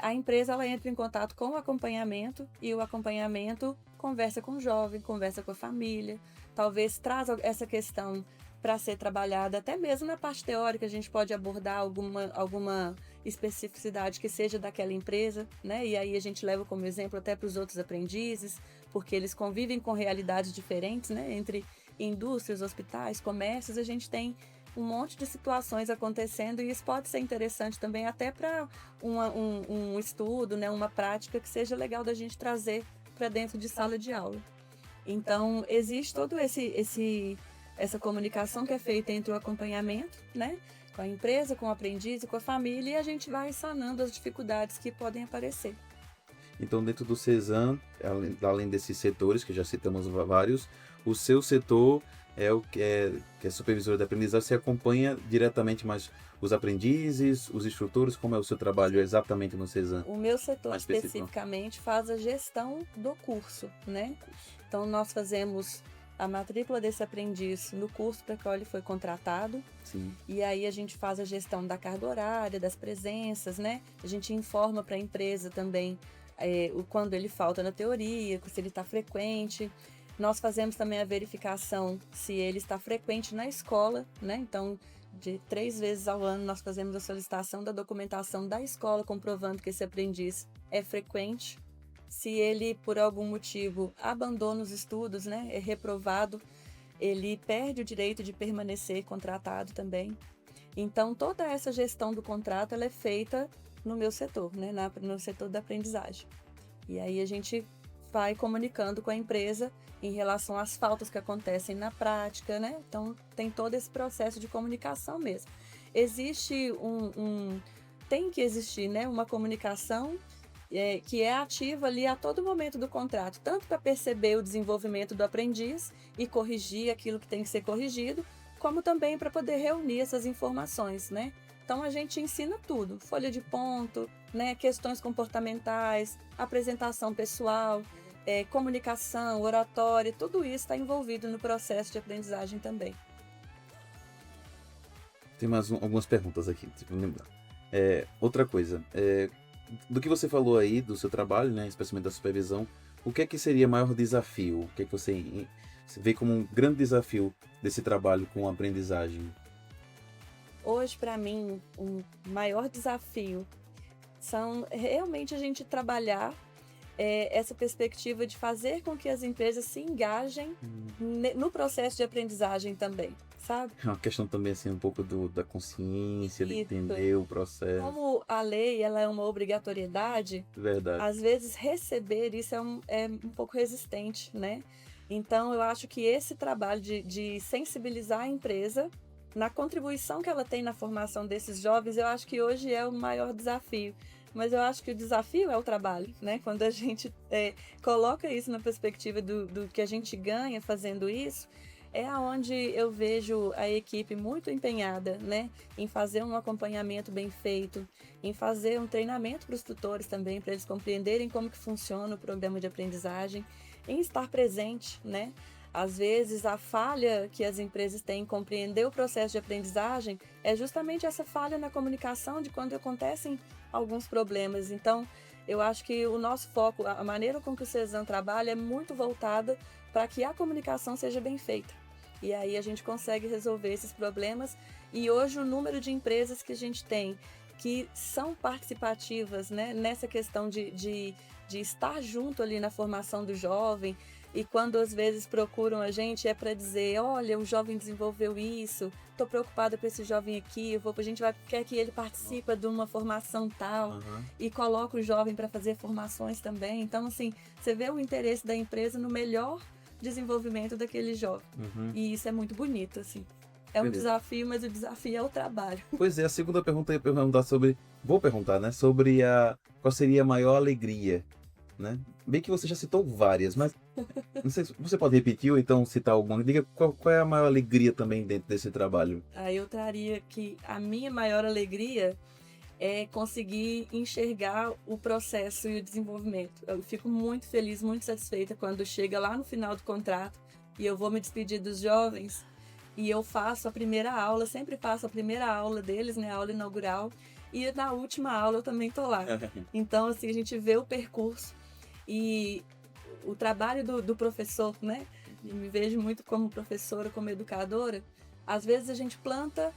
B: A empresa ela entra em contato com o acompanhamento e o acompanhamento conversa com o jovem, conversa com a família, talvez traz essa questão para ser trabalhada, até mesmo na parte teórica a gente pode abordar alguma especificidade que seja daquela empresa, né? E aí a gente leva como exemplo até para os outros aprendizes, porque eles convivem com realidades diferentes, né? Entre indústrias, hospitais, comércios, a gente tem um monte de situações acontecendo e isso pode ser interessante também até para um estudo, né, uma prática que seja legal da gente trazer para dentro de sala de aula. Então, existe todo essa comunicação que é feita entre o acompanhamento, né, com a empresa, com o aprendiz e com a família, e a gente vai sanando as dificuldades que podem aparecer.
A: Então, dentro do CESAM, além desses setores, que já citamos vários, o seu setor é o que é supervisor de aprendizagem, você acompanha diretamente mais os aprendizes, os instrutores, como é o seu trabalho exatamente no CESAM?
B: O meu setor especificamente faz a gestão do curso, né? Então, nós fazemos a matrícula desse aprendiz no curso para qual ele foi contratado.
A: Sim.
B: E aí a gente faz a gestão da carga horária, das presenças, né? A gente informa para a empresa também quando ele falta na teoria, se ele está frequente. Nós fazemos também a verificação se ele está frequente na escola, né? Então, de 3 vezes ao ano, nós fazemos a solicitação da documentação da escola, comprovando que esse aprendiz é frequente. Se ele, por algum motivo, abandona os estudos, né? É reprovado, ele perde o direito de permanecer contratado também. Então, toda essa gestão do contrato ela é feita no meu setor, né? No setor da aprendizagem. E aí a gente vai comunicando com a empresa em relação às faltas que acontecem na prática, né? Então, tem todo esse processo de comunicação mesmo. Existe tem que existir, né? Uma comunicação que é ativa ali a todo momento do contrato, tanto para perceber o desenvolvimento do aprendiz e corrigir aquilo que tem que ser corrigido, como também para poder reunir essas informações, né? Então, a gente ensina tudo, folha de ponto, né? Questões comportamentais, apresentação pessoal, comunicação, oratória, tudo isso está envolvido no processo de aprendizagem também.
A: Tem mais algumas perguntas aqui, tipo, lembrar. Outra coisa, do que você falou aí, do seu trabalho, né, especialmente da supervisão, o que é que seria maior desafio? O que é que você vê como um grande desafio desse trabalho com a aprendizagem?
B: Hoje, para mim, um maior desafio são realmente a gente trabalhar essa perspectiva de fazer com que as empresas se engajem no processo de aprendizagem também, sabe?
A: É uma questão também, assim, um pouco da consciência, de
B: Isso.
A: entender o processo.
B: Como a lei ela é uma obrigatoriedade,
A: Verdade.
B: às vezes receber isso é um pouco resistente, né? Então, eu acho que esse trabalho de sensibilizar a empresa na contribuição que ela tem na formação desses jovens, eu acho que hoje é o maior desafio. Mas eu acho que o desafio é o trabalho, né? Quando a gente coloca isso na perspectiva do que a gente ganha fazendo isso, é onde eu vejo a equipe muito empenhada, né? Em fazer um acompanhamento bem feito, em fazer um treinamento para os tutores também, para eles compreenderem como que funciona o programa de aprendizagem, em estar presente, né? Às vezes, a falha que as empresas têm em compreender o processo de aprendizagem é justamente essa falha na comunicação de quando acontecem alguns problemas. Então, eu acho que o nosso foco, a maneira com que o CESAM trabalha é muito voltada para que a comunicação seja bem feita. E aí a gente consegue resolver esses problemas. E hoje o número de empresas que a gente tem que são participativas, né, nessa questão de estar junto ali na formação do jovem, e quando às vezes procuram a gente é para dizer, olha, o jovem desenvolveu isso, estou preocupada com esse jovem aqui, a gente quer que ele participe de uma formação tal, e coloca o jovem para fazer formações também. Então, assim, você vê o interesse da empresa no melhor desenvolvimento daquele jovem. E isso é muito bonito, assim. É um desafio, mas o desafio é o trabalho.
A: Pois é, a segunda pergunta eu ia perguntar vou perguntar, né, sobre qual seria a maior alegria, né? Bem que você já citou várias, mas não sei se você pode repetir ou então citar alguma. Diga qual é a maior alegria também dentro desse trabalho.
B: Aí eu traria que a minha maior alegria é conseguir enxergar o processo e o desenvolvimento. Eu fico muito feliz, muito satisfeita quando chega lá no final do contrato e eu vou me despedir dos jovens e eu faço a primeira aula, sempre faço a primeira aula deles, né, a aula inaugural, e na última aula eu também tô lá. Então, assim, a gente vê o percurso e o trabalho do professor, né? Eu me vejo muito como professora, como educadora. Às vezes a gente planta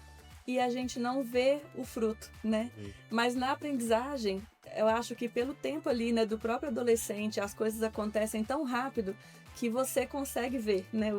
B: e a gente não vê o fruto, né? Mas na aprendizagem, eu acho que pelo tempo ali, né, do próprio adolescente, as coisas acontecem tão rápido que você consegue ver, né,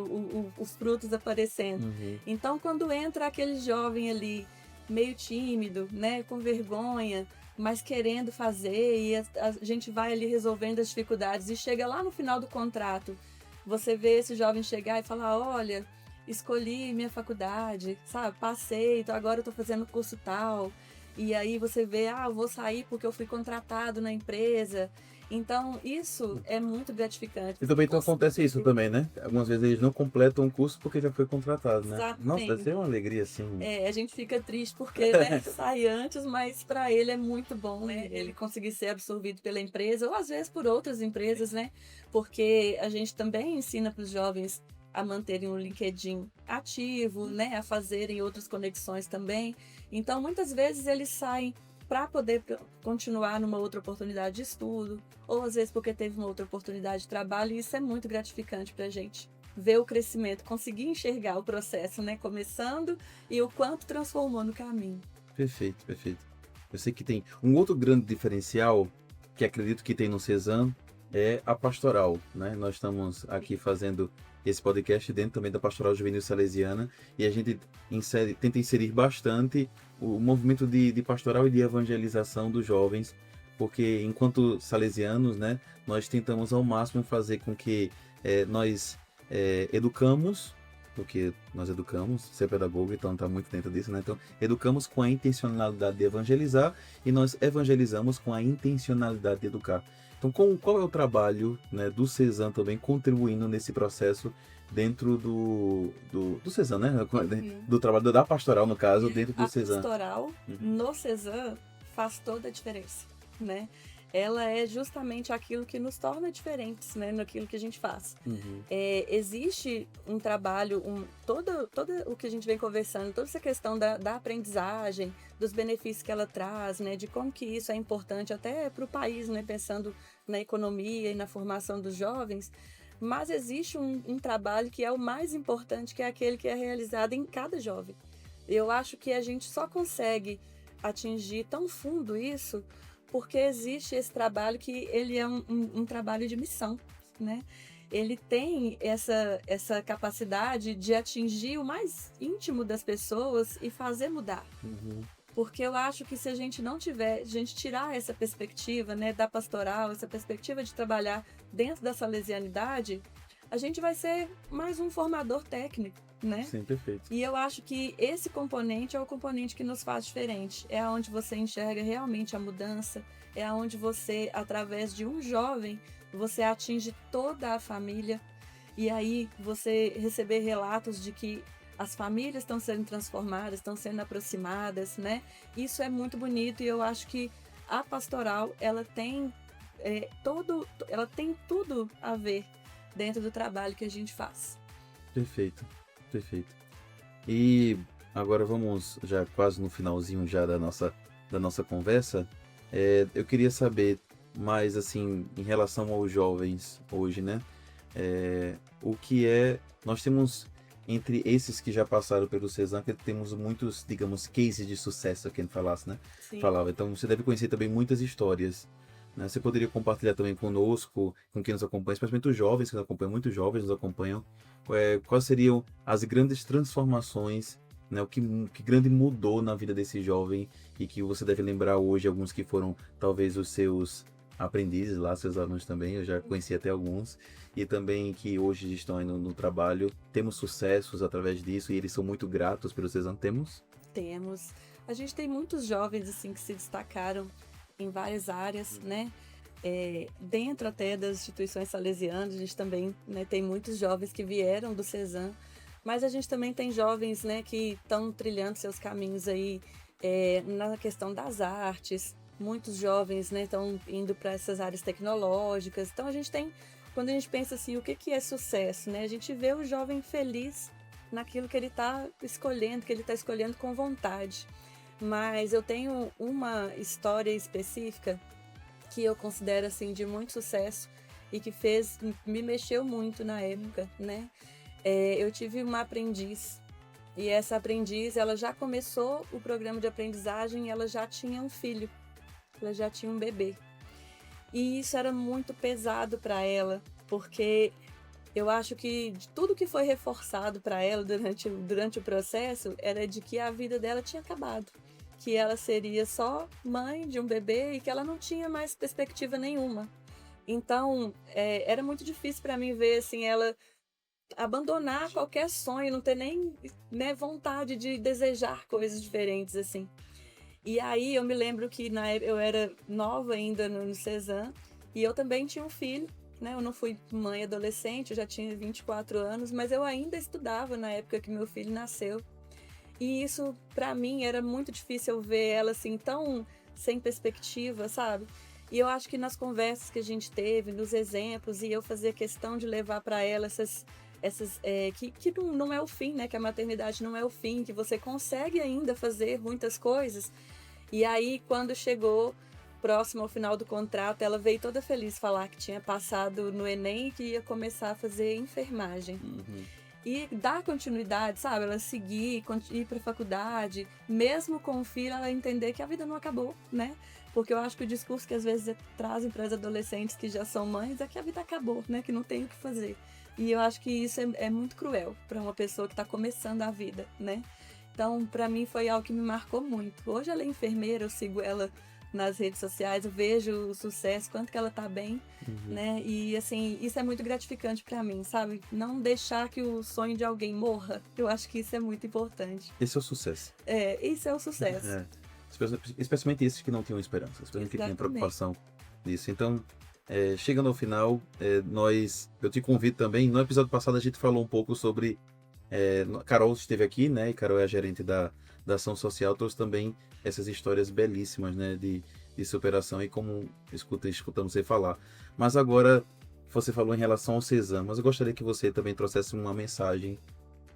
B: os frutos aparecendo. Então, quando entra aquele jovem ali, meio tímido, né, com vergonha, mas querendo fazer, e a gente vai ali resolvendo as dificuldades, e chega lá no final do contrato, você vê esse jovem chegar e falar, olha, escolhi minha faculdade, sabe, passei, então agora eu tô fazendo curso tal, e aí você vê, eu vou sair porque eu fui contratado na empresa. Então, isso é muito gratificante.
A: E também então acontece isso também, né? Algumas vezes eles não completam o curso porque já foi contratado, né?
B: Exatamente.
A: Nossa, deve ser uma alegria assim.
B: A gente fica triste porque, né, sai antes, mas para ele é muito bom, né? Ele conseguir ser absorvido pela empresa ou às vezes por outras empresas, né? Porque a gente também ensina para os jovens a manterem o LinkedIn ativo, né? A fazerem outras conexões também. Então, muitas vezes eles saem para poder continuar numa outra oportunidade de estudo, ou às vezes porque teve uma outra oportunidade de trabalho, e isso é muito gratificante para a gente. Ver o crescimento, conseguir enxergar o processo, né? Começando e o quanto transformou no caminho.
A: Perfeito, perfeito. Eu sei que tem um outro grande diferencial, que acredito que tem no Cezam, é a pastoral, né? Nós estamos aqui fazendo esse podcast dentro também da Pastoral Juvenil Salesiana e a gente tenta inserir bastante o movimento de pastoral e de evangelização dos jovens, porque enquanto salesianos, né, nós tentamos ao máximo fazer com que nós educamos, porque nós educamos, você é pedagogo, então está muito dentro disso, né? Então, educamos com a intencionalidade de evangelizar e nós evangelizamos com a intencionalidade de educar. Então, qual é o trabalho, né, do Cezam também contribuindo nesse processo dentro do Cezam, né? Do trabalho da pastoral, no caso, dentro do Cezam.
B: A pastoral no Cezam faz toda a diferença, né? Ela é justamente aquilo que nos torna diferentes, né, naquilo que a gente faz. Existe um trabalho, todo o que a gente vem conversando, toda essa questão da aprendizagem, dos benefícios que ela traz, né, de como que isso é importante até para o país, né, pensando na economia e na formação dos jovens. Mas existe um trabalho que é o mais importante, que é aquele que é realizado em cada jovem. Eu acho que a gente só consegue atingir tão fundo isso porque existe esse trabalho que ele é um trabalho de missão, né? Ele tem essa capacidade de atingir o mais íntimo das pessoas e fazer mudar. Porque eu acho que se a gente não tiver, a gente tirar essa perspectiva, né, da pastoral, essa perspectiva de trabalhar dentro da salesianidade, a gente vai ser mais um formador técnico, né?
A: Sim, perfeito.
B: E eu acho que esse componente é o componente que nos faz diferente. É onde você enxerga realmente a mudança, é onde você, através de um jovem, você atinge toda a família. E aí você receber relatos de que as famílias estão sendo transformadas, estão sendo aproximadas, né? Isso é muito bonito e eu acho que a pastoral, ela tem tudo a ver dentro do trabalho que a gente faz.
A: Perfeito, perfeito. E agora vamos já quase no finalzinho já da nossa conversa. Eu queria saber mais assim em relação aos jovens hoje, né? O que nós temos entre esses que já passaram pelo Cezam, que temos muitos, digamos, cases de sucesso, quem falasse, né?
B: Sim.
A: Falava. Então você deve conhecer também muitas histórias. Né? Você poderia compartilhar também conosco, com quem nos acompanha, especialmente os jovens que nos acompanham, muitos jovens nos acompanham, quais seriam as grandes transformações, né? O que grande mudou na vida desse jovem e que você deve lembrar hoje, alguns que foram talvez os seus aprendizes lá, seus alunos também, eu já conheci até alguns, e também que hoje estão aí no trabalho. Temos sucessos através disso e eles são muito gratos pelo Cezam. Temos?
B: Temos. A gente tem muitos jovens assim que se destacaram em várias áreas, né? Dentro até das instituições salesianas, a gente também, né, tem muitos jovens que vieram do Cezam, mas a gente também tem jovens, né, que estão trilhando seus caminhos aí na questão das artes. Muitos jovens, né, estão indo para essas áreas tecnológicas. Então a gente tem, quando a gente pensa assim, o que é sucesso, né? A gente vê o jovem feliz naquilo que ele está escolhendo com vontade. mas eu tenho uma história específica que eu considero assim de muito sucesso e que me mexeu muito na época, né? Eu tive uma aprendiz e essa aprendiz, ela já começou o programa de aprendizagem e ela já tinha um filho, ela já tinha um bebê. E isso era muito pesado para ela, porque eu acho que de tudo que foi reforçado para ela durante o processo era de que a vida dela tinha acabado, que ela seria só mãe de um bebê e que ela não tinha mais perspectiva nenhuma. Então, era muito difícil para mim ver assim, ela abandonar qualquer sonho, não ter nem, né, vontade de desejar coisas diferentes assim. E aí eu me lembro que na época eu era nova ainda no Cezan e eu também tinha um filho, né? Eu não fui mãe adolescente, eu já tinha 24 anos, mas eu ainda estudava na época que meu filho nasceu. E isso para mim era muito difícil eu ver ela assim tão sem perspectiva, sabe? E eu acho que nas conversas que a gente teve, nos exemplos, e eu fazia questão de levar para ela que não é o fim, né? Que a maternidade não é o fim, que você consegue ainda fazer muitas coisas. E aí, quando chegou próximo ao final do contrato, ela veio toda feliz falar que tinha passado no Enem e que ia começar a fazer enfermagem.
A: Uhum.
B: E dar continuidade, sabe? Ela seguir, ir para a faculdade, mesmo com o filho, ela entender que a vida não acabou, né? Porque eu acho que o discurso que às vezes trazem para as adolescentes que já são mães é que a vida acabou, né? Que não tem o que fazer. E eu acho que isso é muito cruel para uma pessoa que está começando a vida, né? Então, para mim foi algo que me marcou muito. Hoje ela é enfermeira, eu sigo ela nas redes sociais, eu vejo o sucesso, quanto que ela tá bem, né? E assim, isso é muito gratificante para mim, sabe? Não deixar que o sonho de alguém morra. Eu acho que isso é muito importante.
A: Esse é o sucesso.
B: Isso é o sucesso.
A: Especialmente esses que não tinham esperança, especialmente que tinham preocupação nisso. Então, chegando ao final, eu te convido também. No episódio passado a gente falou um pouco sobre Carol esteve aqui, né? E Carol é a gerente da ação social, trouxe também essas histórias belíssimas, né? De superação e como escutamos você falar. Mas agora, você falou em relação ao Cezan, mas eu gostaria que você também trouxesse uma mensagem,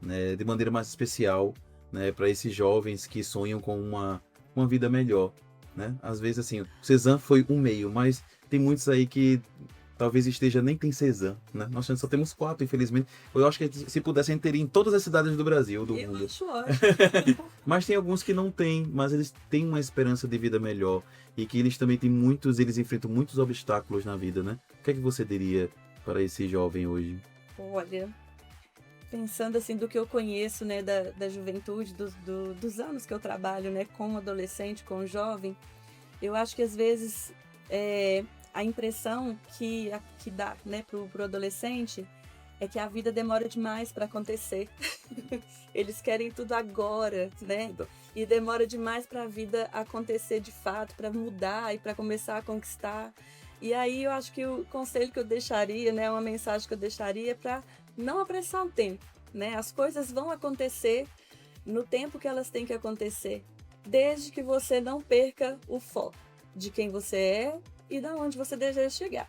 A: né? De maneira mais especial, né? Para esses jovens que sonham com uma vida melhor, né? Às vezes, assim, o Cezan foi um meio, mas tem muitos aí que talvez esteja nem tem Cezan, né? Nós só temos 4, infelizmente. Eu acho que se pudesse, a gente teria em todas as cidades do Brasil, do mundo.
B: Eu acho ótimo.
A: Mas tem alguns que não têm, mas eles têm uma esperança de vida melhor e que eles também eles enfrentam muitos obstáculos na vida, né? O que é que você diria para esse jovem hoje?
B: Olha, pensando assim do que eu conheço, né, da juventude, dos anos que eu trabalho, né, com adolescente, com jovem, eu acho que às vezes a impressão que dá, né, pro adolescente é que a vida demora demais para acontecer. Eles querem tudo agora, né? E demora demais para a vida acontecer de fato, para mudar e para começar a conquistar. E aí eu acho que o conselho que eu deixaria, né, uma mensagem que eu deixaria é para não apressar o tempo, né? As coisas vão acontecer no tempo que elas têm que acontecer, desde que você não perca o foco de quem você é e da onde você deseja chegar.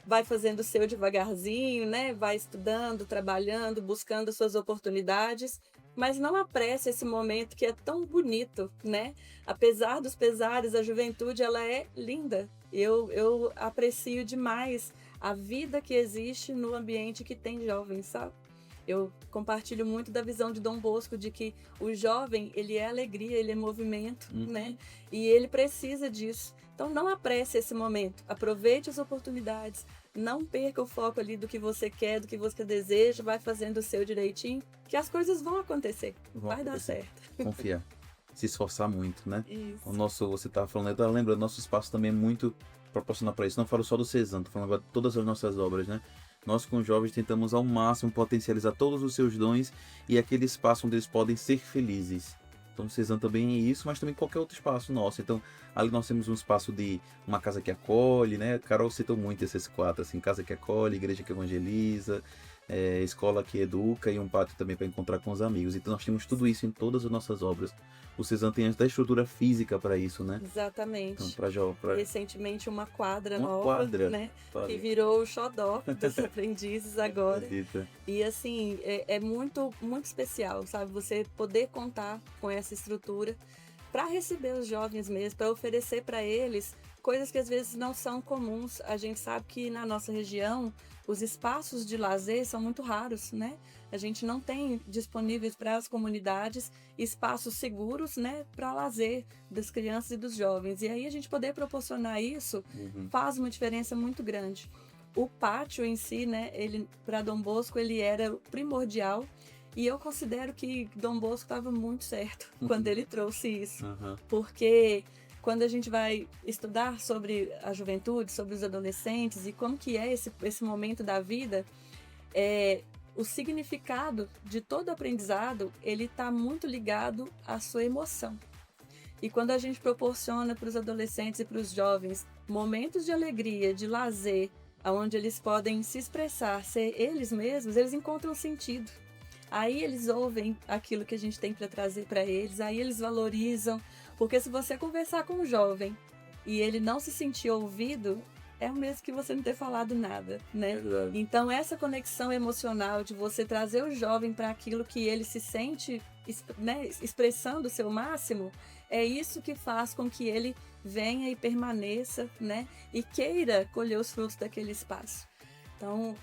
B: Vai fazendo o seu devagarzinho, né? Vai estudando, trabalhando, buscando suas oportunidades, mas não apresse esse momento que é tão bonito, né? Apesar dos pesares, a juventude, ela é linda. Eu aprecio demais a vida que existe no ambiente que tem jovens, sabe? Eu compartilho muito da visão de Dom Bosco de que o jovem, ele é alegria, ele é movimento, né? E ele precisa disso. Então não apresse esse momento, aproveite as oportunidades, não perca o foco ali do que você quer, do que você deseja, vai fazendo o seu direitinho, que as coisas vão acontecer, vai dar certo.
A: Confiar, se esforçar muito, né?
B: Isso.
A: Você estava falando, eu lembro, nosso espaço também é muito proporcional para isso. Não falo só do Cezan, tô falando agora de todas as nossas obras, né? Nós com os jovens tentamos ao máximo potencializar todos os seus dons e aquele espaço onde eles podem ser felizes. Então o Cezan também é isso, mas também qualquer outro espaço nosso. Então ali nós temos um espaço de uma casa que acolhe, né? Carol citou muito esses 4, assim, casa que acolhe, igreja que evangeliza, escola que educa e um pátio também para encontrar com os amigos. Então nós temos tudo isso em todas as nossas obras. O Cezan tem até estrutura física para isso, né?
B: Exatamente.
A: Então,
B: recentemente uma quadra nova, né?
A: Vale.
B: Que virou o xodó dos aprendizes agora.
A: Acredita.
B: E assim, é muito, muito especial, sabe? Você poder contar com essa estrutura para receber os jovens mesmo, para oferecer para eles coisas que às vezes não são comuns. A gente sabe que na nossa região os espaços de lazer são muito raros, né? A gente não tem disponíveis para as comunidades espaços seguros, né, para lazer das crianças e dos jovens. E aí a gente poder proporcionar isso faz uma diferença muito grande. O pátio em si, né, ele para Dom Bosco ele era primordial. E eu considero que Dom Bosco estava muito certo quando ele trouxe isso. Porque quando a gente vai estudar sobre a juventude, sobre os adolescentes e como que é esse momento da vida, o significado de todo aprendizado, ele está muito ligado à sua emoção. E quando a gente proporciona para os adolescentes e para os jovens momentos de alegria, de lazer, onde eles podem se expressar, ser eles mesmos, eles encontram sentido. Aí eles ouvem aquilo que a gente tem para trazer para eles, aí eles valorizam, porque se você conversar com um jovem e ele não se sentir ouvido, é o mesmo que você não ter falado nada, né?
A: Verdade.
B: Então essa conexão emocional de você trazer o jovem para aquilo que ele se sente, né, expressando o seu máximo, é isso que faz com que ele venha e permaneça, né? E queira colher os frutos daquele espaço. Então,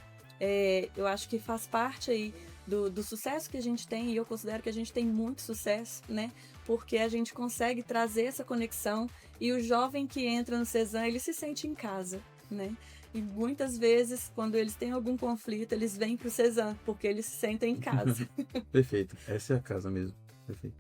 B: eu acho que faz parte aí do sucesso que a gente tem, e eu considero que a gente tem muito sucesso, né? Porque a gente consegue trazer essa conexão e o jovem que entra no Cezan, ele se sente em casa, né? E muitas vezes, quando eles têm algum conflito, eles vêm para o Cezan, porque eles se sentem em casa.
A: Perfeito, essa é a casa mesmo. Perfeito.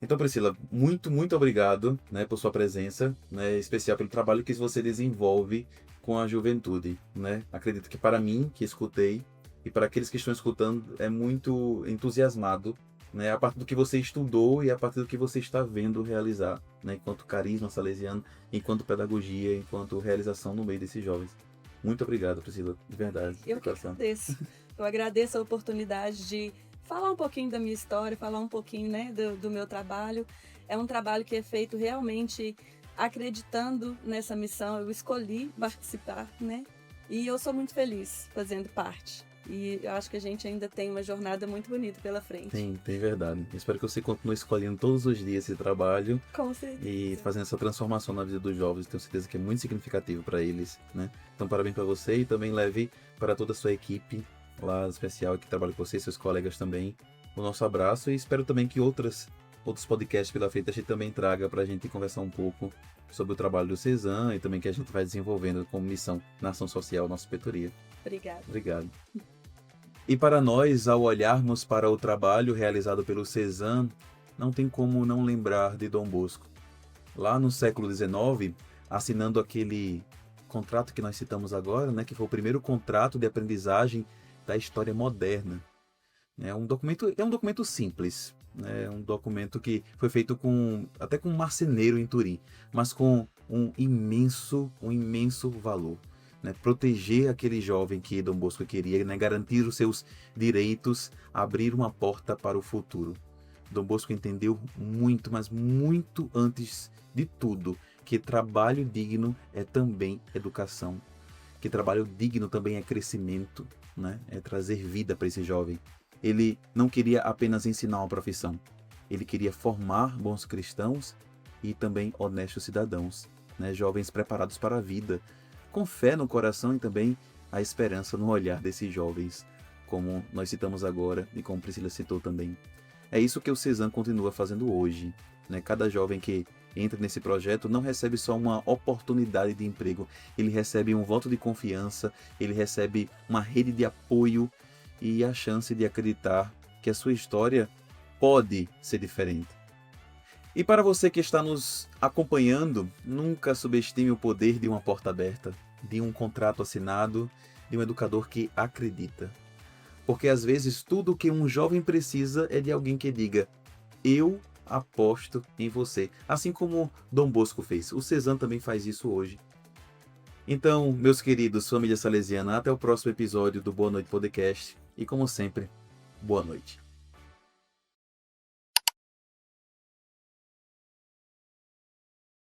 A: Então, Priscila, muito, muito obrigado, né, por sua presença, né, em especial pelo trabalho que você desenvolve com a juventude, né? Acredito que para mim, que escutei, e para aqueles que estão escutando, é muito entusiasmado, né, a partir do que você estudou e a partir do que você está vendo realizar, né, enquanto carisma salesiano, enquanto pedagogia, enquanto realização no meio desses jovens. Muito obrigado, Priscila, de verdade.
B: Eu que agradeço. Eu agradeço a oportunidade de falar um pouquinho da minha história, falar um pouquinho, né, do meu trabalho. É um trabalho que é feito realmente acreditando nessa missão. Eu escolhi participar, né? E eu sou muito feliz fazendo parte. E eu acho que a gente ainda tem uma jornada muito bonita pela frente.
A: Tem verdade. Espero que você continue escolhendo todos os dias esse trabalho.
B: Com certeza.
A: E fazendo essa transformação na vida dos jovens. Tenho certeza que é muito significativo para eles, né? Então, parabéns para você e também leve para toda a sua equipe lá especial que trabalha com você, seus colegas também, o nosso abraço. E espero também que outros podcasts pela frente a gente também traga para a gente conversar um pouco sobre o trabalho do Cezan e também que a gente vai desenvolvendo como missão na ação social, nossa petoria.
B: Obrigada.
A: Obrigado. E para nós, ao olharmos para o trabalho realizado pelo Cezan, não tem como não lembrar de Dom Bosco. Lá no século XIX, assinando aquele contrato que nós citamos agora, né, que foi o primeiro contrato de aprendizagem da história moderna. É um documento simples, né, um documento que foi feito até com um marceneiro em Turim, mas com um imenso valor. Né, proteger aquele jovem que Dom Bosco queria, né, garantir os seus direitos, abrir uma porta para o futuro. Dom Bosco entendeu muito, mas muito antes de tudo, que trabalho digno é também educação, que trabalho digno também é crescimento, né, é trazer vida para esse jovem. Ele não queria apenas ensinar uma profissão, ele queria formar bons cristãos e também honestos cidadãos, né, jovens preparados para a vida, com fé no coração e também a esperança no olhar desses jovens, como nós citamos agora e como Priscila citou também. É isso que o Cezan continua fazendo hoje, né? Cada jovem que entra nesse projeto não recebe só uma oportunidade de emprego, ele recebe um voto de confiança, ele recebe uma rede de apoio e a chance de acreditar que a sua história pode ser diferente. E para você que está nos acompanhando, nunca subestime o poder de uma porta aberta, de um contrato assinado, de um educador que acredita. Porque às vezes tudo o que um jovem precisa é de alguém que diga: eu aposto em você. Assim como Dom Bosco fez. O Cezan também faz isso hoje. Então, meus queridos, família salesiana, até o próximo episódio do Boa Noite Podcast. E como sempre, boa noite.